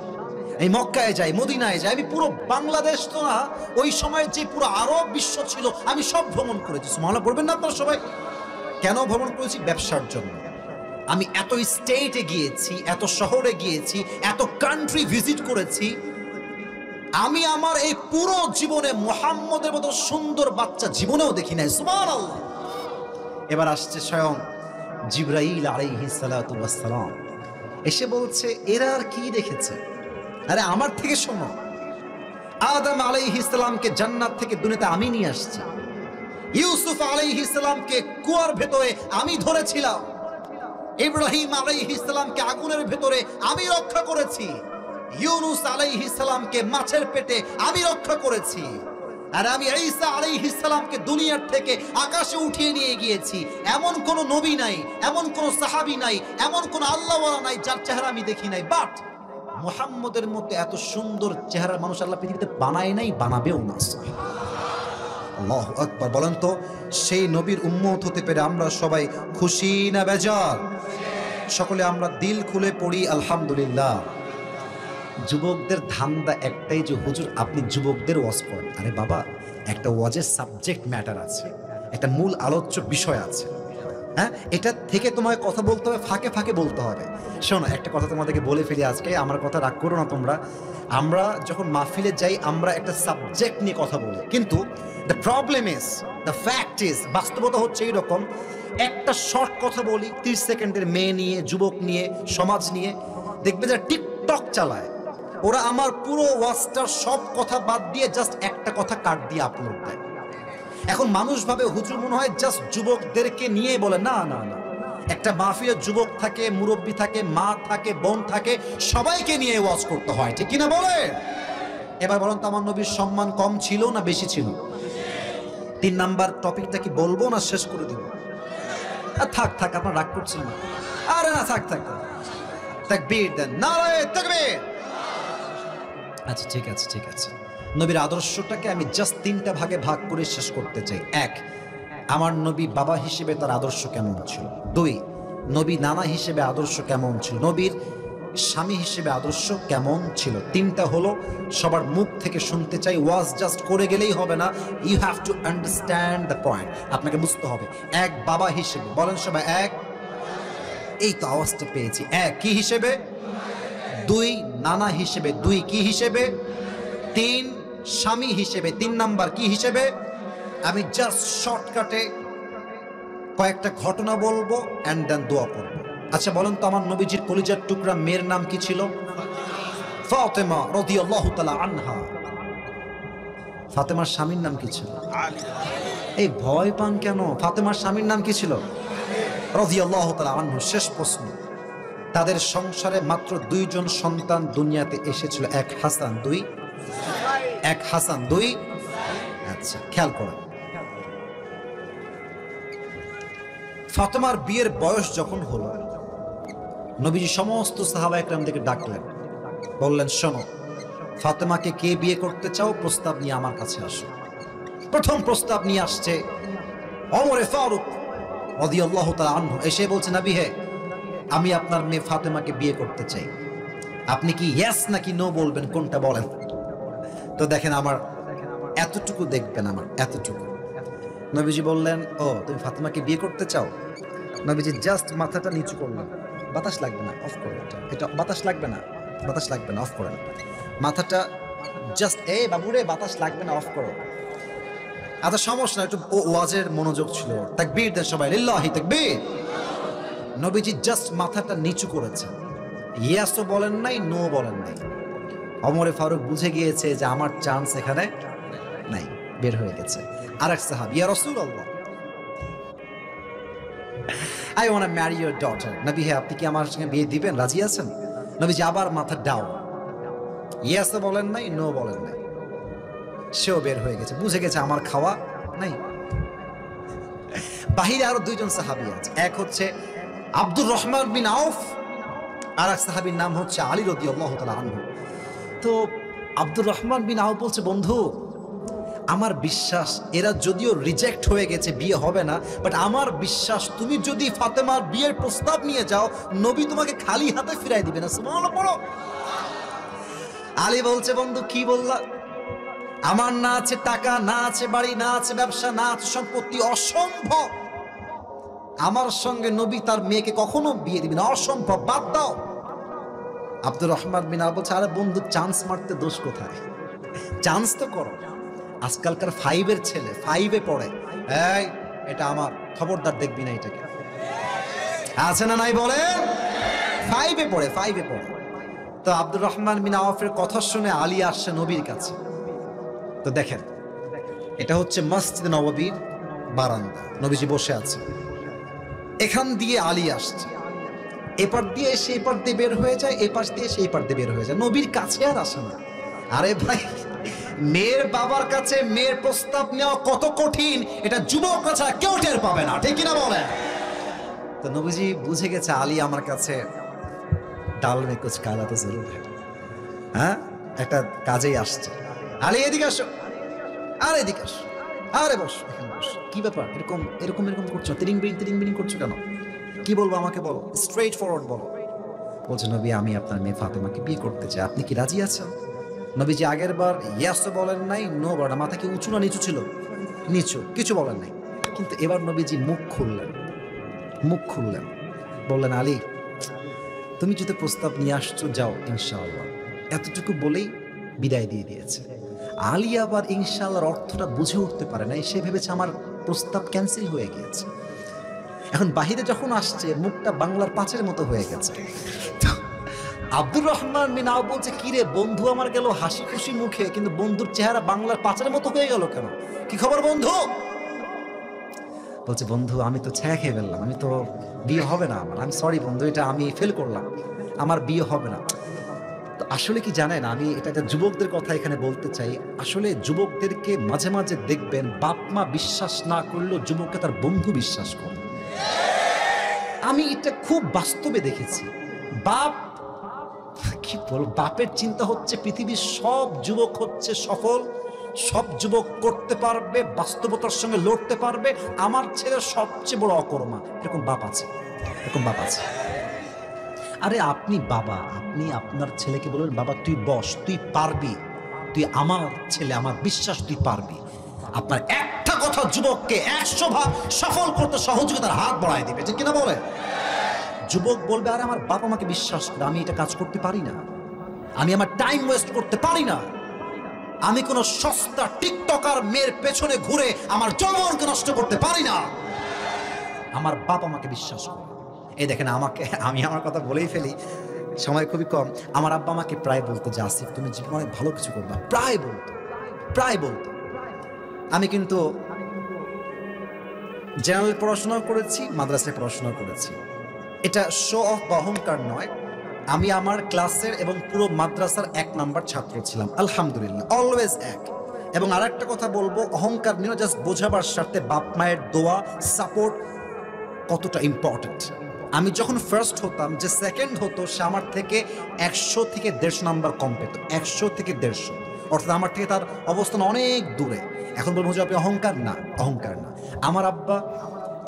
আমি মক্কায় যাই, মদিনায় যাই, আমি পুরো বাংলাদেশ তো না, ওই সময় যে পুরো আরব বিশ্ব ছিল আমি সব ভ্রমণ করেছি। সুবহানাল্লাহ পড়বেন না আপনারা সবাই? কেন ভ্রমণ করেছি? ব্যবসার জন্য। আমি এত স্টেটে গিয়েছি, এত শহরে গিয়েছি, এত কান্ট্রি ভিজিট করেছি, আমি আমার এই পুরো জীবনে মুহাম্মদের মতো সুন্দর বাচ্চা জীবনেও দেখি নাই। সুবহানাল্লাহ। এবার আসছে স্বয়ং জিবরাইল আলাইহিস সালাতু ওয়াস সালাম, এসে বলছে, এরা আর কি দেখেছে? আরে আমার থেকে শোনো, আদম আলাইহিস সালামকে জান্নাত থেকে দুনিয়াতে আমি নিয়ে আসছি, ইউসুফ আলাইহিস সালামকে কুয়ার ভেতরে আমি ধরেছিলাম, ইব্রাহিম আলাইহিস সালামকে আগুনের ভেতরে আমি রক্ষা করেছি, ইউনুস আলাইহিস সালামকে মাছের পেটে আমি রক্ষা করেছি, আর আমি ঈসা আলাইহিস সালামকে দুনিয়ার থেকে আকাশে উঠিয়ে নিয়ে গিয়েছি। এমন কোন নবী নাই, এমন কোন সাহাবী নাই, এমন কোন আল্লাহওয়ালা নাই যার চেহারা আমি দেখি নাই। বাট মুহাম্মদের মতো এত সুন্দর চেহারার মানুষ আল্লাহ পৃথিবীতে বানায় নাই, বানাবেও না। আল্লাহু আকবার। বলেন তো, সেই নবীর উম্মত হতে পেরে আমরা সবাই খুশি না বেজার? সকলে আমরা দিল খুলে পড়ি আলহামদুলিল্লাহ। যুবকদের ধান্দা একটাই যে হুজুর আপনি যুবকদের ওয়াজ করেন। আরে বাবা, একটা ওয়াজের সাবজেক্ট ম্যাটার আছে, একটা মূল আলোচ্য বিষয় আছে। হ্যাঁ, এটা থেকে তোমায় কথা বলতে হবে, ফাঁকে ফাঁকে বলতে হবে। শোনো, একটা কথা তোমাদেরকে বলে ফেলি আজকে, আমার কথা রাগ করো না তোমরা। আমরা যখন মাহফিলে যাই আমরা একটা সাবজেক্ট নিয়ে কথা বলি, কিন্তু the problem is, the fact is, বাস্তবতা হচ্ছে এইরকম, একটা শর্ট কথা বলি 30 সেকেন্ডের মেয়ে নিয়ে, যুবক নিয়ে, সমাজ নিয়ে, দেখবে যারা টিকটক চালায় ওরা আমার পুরো ওয়াজটার সব কথা বাদ দিয়ে জাস্ট একটা কথা কাট দিয়ে আপলোড দেয়। এখন মানুষ ভাবে হুজুর মনে হয় জাস্ট যুবকদেরকে নিয়ে বলে। না না না, একটা মাহফিলে যুবক থাকে, মুরব্বী থাকে, মা থাকে, বোন থাকে, সবাইকে নিয়ে ওয়াজ করতে হয়, ঠিক কিনা বলে? এবার বলুন তো, আমার নবীর সম্মান কম ছিল না বেশি ছিল? 3 নাম্বার টপিকটা কি বলবো না শেষ করে দিব? থাক থাক, আপনার রাগ করছেন না? আরে না, থাক থাক, তাকবীর দেন, নারায়ে তাকবীর। আচ্ছা ঠিক আছে ঠিক আছে। নবীর আদর্শটাকে আমি জাস্ট 3টা ভাগে ভাগ করে শেষ করতে চাই। 1, আমার নবী বাবা হিসেবে তার আদর্শ কেমন ছিল। 2, নবী নানা হিসেবে আদর্শ কেমন ছিল। নবীর স্বামী হিসেবে আদর্শ কেমন ছিল। 3টা হলো সবার মুখ থেকে শুনতে চাই। ওয়াজ জাস্ট করে গেলেই হবে না, you have to understand the point. আপনাকে বুঝতে হবে। 1, বাবা হিসেবে, বলেন সবাই 1। এই তো আওয়াজটা পেয়েছি। 1 কি হিসেবে? 2 নানা হিসেবে। 2 কি হিসেবে? 3 স্বামী হিসেবে। 3 নাম্বার কি হিসেবে? আমি জাস্ট শর্টকাটে কয়েকটা ঘটনা বলবো এন্ড দেন দোয়া করবো। আচ্ছা বলেন তো, আমার নবীজির কলিজার টুকরা মেয়ের নাম কি ছিল? ফাতেমা রাদিয়াল্লাহু তাআলা আনহা। ফাতেমার স্বামীর নাম কি ছিল? এই ভয় পান কেন? ফাতেমার স্বামীর নাম কি ছিল? রাদিয়াল্লাহু তাআলা আনহু। শেষ প্রশ্ন, তাদের সংসারে মাত্র 2 জন সন্তান দুনিয়াতে এসেছিল। 1 হাসান, 2 আচ্ছা খেয়াল করেন। ফাতেমার বিয়ের বয়স যখন হলো, নবীজি সমস্ত সাহাবা একরামদেরকে ডাকলেন, বললেন শোনো, ফাতেমাকে কে বিয়ে করতে চাও প্রস্তাব নিয়ে আমার কাছে আসো। প্রথম প্রস্তাব নিয়ে আসছে ওমরে ফারুক রাদিয়াল্লাহু তাআলা আনহু। এসে বলছে, নবী হে, আমি আপনার মেয়ে ফাতেমাকে বিয়ে করতে চাই। আপনি কি ইয়েস নাকি নো বলবেন, কোনটা বলেন? তো দেখেন, আমার এতটুকু দেখবেন, আমার এতটুকু। নবীজি বললেন, ও তুমি ফাতেমাকে বিয়ে করতে চাও? নবীজি জাস্ট মাথাটা নিচু করলেন। বাতাস লাগবে না, অফ করে এটা। বাতাস লাগবে না, বাতাস লাগবে না, অফ করেন মাথাটা। জাস্ট এই বাবুরে, বাতাস লাগবে না, অফ করো। আচ্ছা সমস্যা না, একটু ওয়াজের মনোযোগ ছিল। তাকবীর দেন সবাই, লিল্লাহি তাকবীর। নবীজি জাস্ট মাথাটা নিচু করেছেন, ইয়েসও বলেন নাই, নো বলেন নাই। ওমরে ফারুক বুঝে গিয়েছে যে আমার চান্স এখানে নাই, বের হয়ে গেছে। আরেক সাহাবী, ইয়া রাসূলুল্লাহ, I want to marry your daughter. নবী হে, আপনি কি আমার সঙ্গে বিয়ে দিবেন, রাজি আছেন? নবীজি আবার মাথা ডাউন, ইয়েসও বলেন নাই, নো বলেন নাই। সেও বের হয়ে গেছে, বুঝে গেছে আমার খাওয়া নাই। বাহিরে আরো 2 জন সাহাবী আছে। এক হচ্ছে আব্দুর রহমান বিন আউফ, আর এক সাহাবীর নাম হচ্ছে আলী রাদিয়াল্লাহু তাআলা আনহু। তো আব্দুর রহমান বিন আউফ বলছে, বন্ধু আমার বিশ্বাস এরা যদিও রিজেক্ট হয়ে গেছে, বিয়ে হবে না, বাট আমার বিশ্বাস তুমি যদি ফাতেমার বিয়ের প্রস্তাব নিয়ে যাও, নবী তোমাকে খালি হাতে ফিরাই দিবে না। সুবহানাল্লাহ পড়ো। আলী বলছে, বন্ধু কি বললা? আমার না আছে টাকা, না আছে বাড়ি, না আছে ব্যবসা, না আছে সম্পত্তি, অসম্ভব। আমার সঙ্গে নবী তার মেয়েকে কখনো বিয়ে দিবে না, অসম্ভব, বাদ দাও। আব্দুর রহমান বিন আউফ বলছে, আরে বন্ধু, চান্স মারতে দোষ কোথায়? চান্স তো করো। আজকালকার 5-এর ছেলে 5-এ পড়ে, এই এটা আমার, খবরদার দেখবি না এটাকে। আছে না নাই বলে? 5-এ পড়ে, 5-এ পড়ে। তো আব্দুর রহমান বিন আউফের কথা শুনে আলী আসছে নবীর কাছে। তো দেখেন, এটা হচ্ছে মসজিদ নববীর বারান্দা, নবীজি বসে আছে। এখান দিয়ে আলী আসছে, এপার দিয়ে এসে এপার দিয়ে বের হয়ে যায়, এপাশ দিয়ে এসে এপার দিয়ে বের হয়ে যায়, নবীর কাছে আর আসে না। আরে ভাই, মেয়ের বাবার কাছে মেয়ের প্রস্তাব নেওয়া কত কঠিন এটা যুবকরা ছাড়া কেউ টের পাবে না, ঠিক কিনা বলেন? তো নবীজি বুঝে গেছে আলী আমার কাছে ডাল মে কুছ কালা তো জরুর হ্যায়, হ্যাঁ একটা কাজেই আসছে। আলী এদিকে আসো, আর এদিকে আসো, আরে বস, এখানে বস। কি ব্যাপার এরকম এরকম এরকম করছো, তিরিং বিরিং করছো কেন? কি বলবো আমাকে বলো, স্ট্রেট ফরওয়ার্ড বলো। বলছে নবী আমি আপনার মেয়ে ফাতেমাকে বিয়ে করতে চাই, আপনি কি রাজি আছেন? নবীজি আগের বার ইয়াস তো বলেন নাই, নো বলেন, মাথা কি উঁচু না নিচু ছিল? নিচু, কিছু বলেন নাই। কিন্তু এবার নবীজি মুখ খুললেন, বললেন আলী তুমি যদি প্রস্তাব নিয়ে আসছো যাও ইনশাআল্লাহ, এতটুকু বলেই বিদায় দিয়ে দিয়েছে। আলী আবার ইনশাআল্লাহর অর্থটা বুঝে উঠতে পারে নাই, সে ভেবেছে আমার প্রস্তাব ক্যান্সেল হয়ে গিয়েছে। এখন বাহিরে যখন আসছে মুখটা বাংলার পাঁচের মতো হয়ে গেছে। আব্দুর রহমান বিন আওফ বলছে কি রে বন্ধু আমার গেল হাসি খুশি মুখে, কিন্তু বন্ধুর চেহারা বাংলার পাঁচের মতো হয়ে গেল কেন? কি খবর বন্ধু? বলছে বন্ধু আমি তো ছায়া খেয়ে ফেললাম, আমি তো বিয়ে হবে না আমার, আমি সরি বন্ধু, এটা আমি ফেল করলাম, আমার বিয়ে হবে না। তো আসলে কি জানেন, আমি এটা যুবকদের কথা এখানে বলতে চাই। আসলে যুবকদেরকে মাঝে মাঝে দেখবেন বাপ মা বিশ্বাস না করলেও যুবককে তার বন্ধু বিশ্বাস করে। আমি এটা খুব বাস্তবে দেখেছি। বাপ কি বলবো, বাপের চিন্তা হচ্ছে পৃথিবীর সব যুবক হচ্ছে সফল, সব যুবক করতে পারবে, বাস্তবতার সঙ্গে লড়তে পারবে, আমার ছেলে সবচেয়ে বড় অকর্মা। এরকম বাপ আছে, এরকম বাপ আছে। আরে আপনি বাবা, আপনি আপনার ছেলেকে বলবেন বাবা তুই বস, তুই পারবি, তুই আমার ছেলে, আমার বিশ্বাস তুই পারবি। আপনার একটা কথা যুবককে 100 ভাগ সফল করতে সহযোগিতার হাত বাড়ায় দিবে, ঠিক কিনা বলে? যুবক বলবে আরে আমার বাবা আমাকে বিশ্বাস করে, আমি এটা কাজ করতে পারি না, আমি আমার টাইম ওয়েস্ট করতে পারি না, আমি কোনো সস্তা টিকটকার মেয়ের পেছনে ঘুরে আমার যৌবনকে নষ্ট করতে পারি না, আমার বাপ আমাকে বিশ্বাস করে। এই দেখেন আমাকে, আমি আমার কথা বলেই ফেলি, সময় খুবই কম। আমার আব্বা আমাকে প্রায় বলতো যে আসিফ তুমি জীবনে অনেক ভালো কিছু করবা, প্রায় বলতো। আমি কিন্তু জেনারেল পড়াশোনা করেছি, মাদ্রাসায় পড়াশোনা করেছি, এটা শো অফ বা অহংকার নয়। আমি আমার ক্লাসের এবং পুরো মাদ্রাসার 1 নাম্বার ছাত্র ছিলাম, আলহামদুলিল্লাহ, অলওয়েজ 1। এবং আরেকটা কথা বলবো, অহংকার নিয়ে জাস্ট বোঝাবার স্বার্থে বাপ মায়ের দোয়া সাপোর্ট কতটা ইম্পর্টেন্ট। আমি যখন ফার্স্ট হতাম, যে সেকেন্ড হতো সে আমার থেকে 100 থেকে 150 নাম্বার কম পেত, 100 থেকে 150, অর্থাৎ আমার থেকে তার অবস্থান অনেক দূরে। এখন বলবো যে আপনি অহংকার না, অহংকার না। আমার আব্বা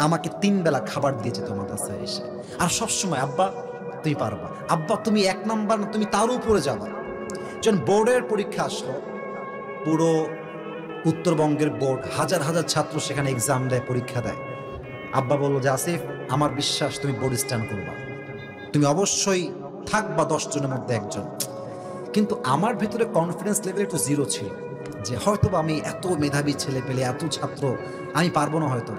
আমাকে 3 বেলা খাবার দিয়ে যেত মাদ্রাসায় এসে, আর সবসময় আব্বা তুই পারবা, আব্বা তুমি 1 নাম্বার না তুমি তার উপরে যাবা। যখন বোর্ডের পরীক্ষা আসলো, পুরো উত্তরবঙ্গের বোর্ড, হাজার হাজার ছাত্র সেখানে এক্সাম দেয়, পরীক্ষা দেয়, আব্বা বললো যে আসিফ আমার বিশ্বাস তুমি বোর্ড স্ট্যান্ড করবা, তুমি অবশ্যই থাকবা 10 জনের মধ্যে একজন। কিন্তু আমার ভিতরে কনফিডেন্স লেভেল একটু 0 ছিল, যে হয়তো আমি এত মেধাবী ছেলে পেলে, এত ছাত্র, আমি পারবো না হয়তো।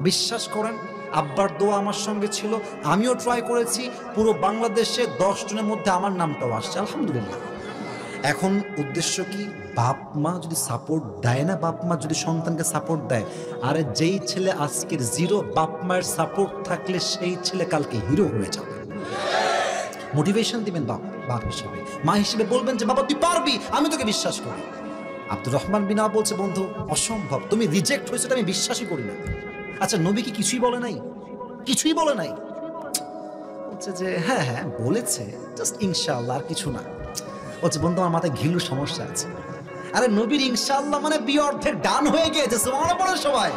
বিশ্বাস করেন আব্বার দোয়া আমার সঙ্গে ছিল, আমিও ট্রাই করেছি, পুরো বাংলাদেশে 10 জনের মধ্যে আমার নামটাও আসছে, আলহামদুলিল্লাহ। এখন উদ্দেশ্য কি, বাপ মা যদি সাপোর্ট দেয় না, বাপ মা যদি সন্তানকে সাপোর্ট দেয়, আরে যেই ছেলে আজকের 0 বাপ মায়ের সাপোর্ট থাকলে সেই ছেলে কালকে হিরো হয়ে যাবে। মোটিভেশন দিবেন বাপ হিসেবে, মা হিসেবে বলবেন যে বাবা তুই পারবি, আমি তোকে বিশ্বাস করি। আব্দুর রহমান বিন আওফ বলছে বন্ধু অসম্ভব, তুমি রিজেক্ট হয়েছে আমি বিশ্বাসই করি না। আচ্ছা নবী কি কিছুই বলে নাই? কিছুই বলে নাই? বলছে যে হ্যাঁ বলেছে, জাস্ট ইনশাআল্লাহ, আর কিছু না। বলছে বন্ধু আমার মাথায় ঘিলু সমস্যা আছে। আরে নবীর ইনশাআল্লাহ মানে বিয়ে অর্ধেক ডান হয়ে গিয়েছে, সুবহানাল্লাহ পড়ে সবাই।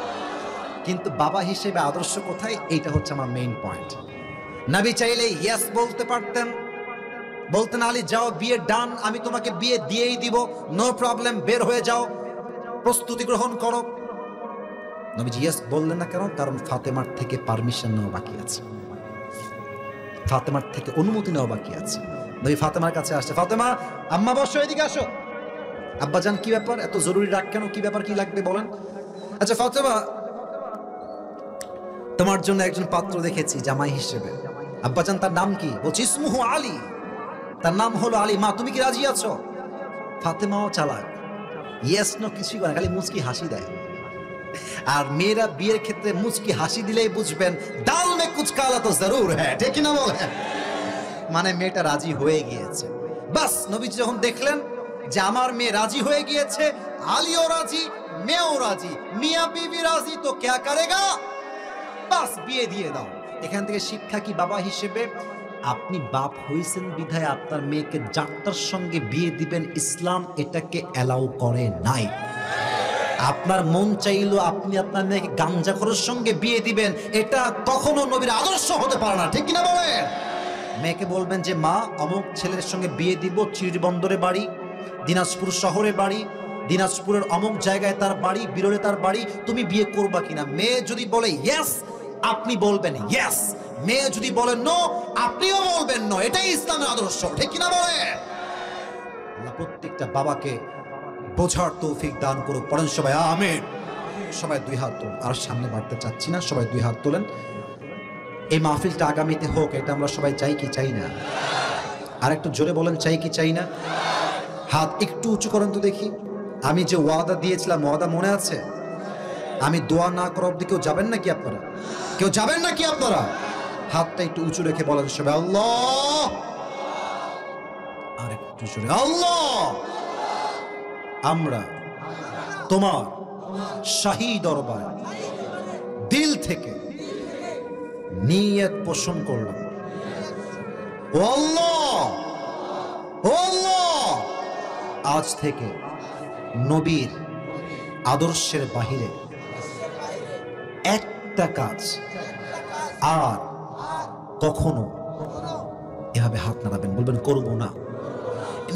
কিন্তু বাবা হিসেবে আদর্শ কোথায়, এইটা হচ্ছে আমার মেইন পয়েন্ট। নবী চাইলে ইয়েস বলতে পারতেন, বলতেন আলী যাও বিয়ে ডান, আমি তোমাকে বিয়ে দিয়েই দিব, নো প্রবলেম, বের হয়ে যাও, প্রস্তুতি গ্রহণ করো। নবীজি ইয়েস বললেন না কেন? কারণ ফাতেমার থেকে পারমিশন নেওয়া বাকি আছে, ফাতেমার থেকে অনুমতি নেওয়া বাকি আছে। নবী ফাতেমার কাছে আসছে, ফাতেমা আম্মা বসো, এদিকে আসো। আব্বাজান কি ব্যাপার, এত জরুরি ডাক কেন, কি ব্যাপার, কি লাগবে বলেন। আচ্ছা ফাতেমা তোমার জন্য একজন পাত্র দেখেছি জামাই হিসেবে। আব্বাজান তার নাম কি? বলছি ইসমুহু আলী, তার নাম হলো আলী, মা তুমি কি রাজি আছো? ফাতেমাও চালাক, ইয়েস নো কিছুই করে, খালি মুচকি হাসি দেয়। আর মেয়েরা বিয়ের ক্ষেত্রে মুচকি হাসি দিলেই বুঝবেন ডাল মে কুছ কালা তো জরুর হ্যায়, ঠিক না বলেন? মানে মেয়েটা রাজি হয়ে গিয়েছে। বাস নবীজি যখন দেখলেন যে আমার মেয়ে রাজি হয়ে গিয়েছে, আলীও রাজি, মেয়েও রাজি, মিয়া বিবি রাজি, তো ক্যা করেগা, বাস বিয়ে দিয়ে দাও। এখান থেকে শিক্ষা কি বাবা হিসেবে, আপনি বাপ হইছেন বিধায় আপনার মেয়েকে যাত্রার সঙ্গে বিয়ে দিবেন, ইসলাম এটাকে অ্যালাউ করে নাই। আপনার মন চাইলো আপনি আপনার মেয়েকে গাঞ্জাখোরের সঙ্গে বিয়ে দিবেন, এটা কখনো নবীর আদর্শ হতে পারে না, ঠিক কিনা বলেন? মেয়েকে বলবেন যে মা অমুক ছেলের সঙ্গে বিয়ে দিব, চিড়বন্দরে বাড়ি, দিনাজপুর শহরে বাড়ি, দিনাজপুরের অমুক জায়গায় তার বাড়ি, বিরলে তার বাড়ি, তুমি বিয়ে করবা কিনা? মেয়ে যদি বলে ইয়েস, আপনি বলবেন ইয়েস। মেয়ে যদি বলে নো, আপনিও বলবেন নো। এটাই ইসলামের আদর্শ, ঠিক কিনা বলেন? আল্লাহ প্রত্যেকটা বাবাকে বোঝার তৌফিক দান করুক। পড়েন সবাই আমিন। সবাই দুই হাত তোলেন, আর সামনে বাড়তে চাচ্ছি না, সবাই দুই হাত তোলেন। এই মাহফিলটা আগামীতে হোক, এটা আমরা সবাই চাই কি চাই না? আর একটু জোরে বলেন, চাই কি চাই না? হাত একটু উঁচু করেন তো দেখি। আমি যে ওয়াদা দিয়েছিলাম, ওয়াদা মনে আছে? আমি দোয়া না করার অবধি কেউ যাবেন নাকি আপনারা? কেউ যাবেন নাকি আপনারা? হাতটা একটু উঁচু রেখে বলেন সবাই আল্লাহ। আর একটু জোরে আল্লাহ। আমরা তোমার শাহী দরবার দিল থেকে নিয়ত পোষণ করলাম, ও আল্লাহ, ও আল্লাহ, আজ থেকে নবীর আদর্শের বাহিরে একটা কাজ আর কখনো, এভাবে হাত নাড়াবেন, বলবেন করবো না।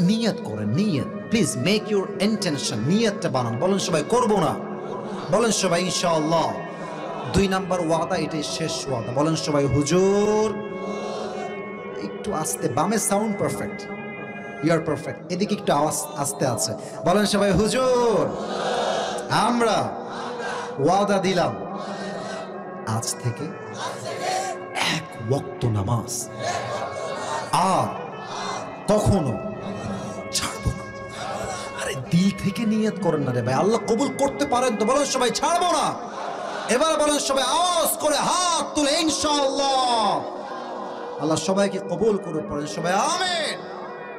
নিয়ত করেন, নিয়ত, প্লিজ মেক ইউর ইন্টেনশন, নিয়তটা বানান। বলেন সবাই করবো না, বলেন সবাই ইনশাআল্লাহ। 2 নাম্বার ওয়াদা, এটাই শেষ ওয়াদা। বলেন সবাই হুজুর। একটু আস্তে, বামে sound perfect, you are perfect, এদিকে একটু আওয়াজ আস্তে আছে। বলেন সবাই হুজুর, আমরা ওয়াদা দিলাম আজ থেকে 1 ওয়াক্ত নামাজ আর কখনো ছাড়বো না। আরে দিল থেকে নিয়ত করেন না রে ভাই, আল্লাহ কবুল করতে পারেন তো? বলেন সবাই ছাড়বো না। এবার বলেন সবাই আওয়াজ করে হাত তুলে ইনশাআল্লাহ। আল্লাহ সবাইকে কবুল করে, পড়েন সবাই আমিন।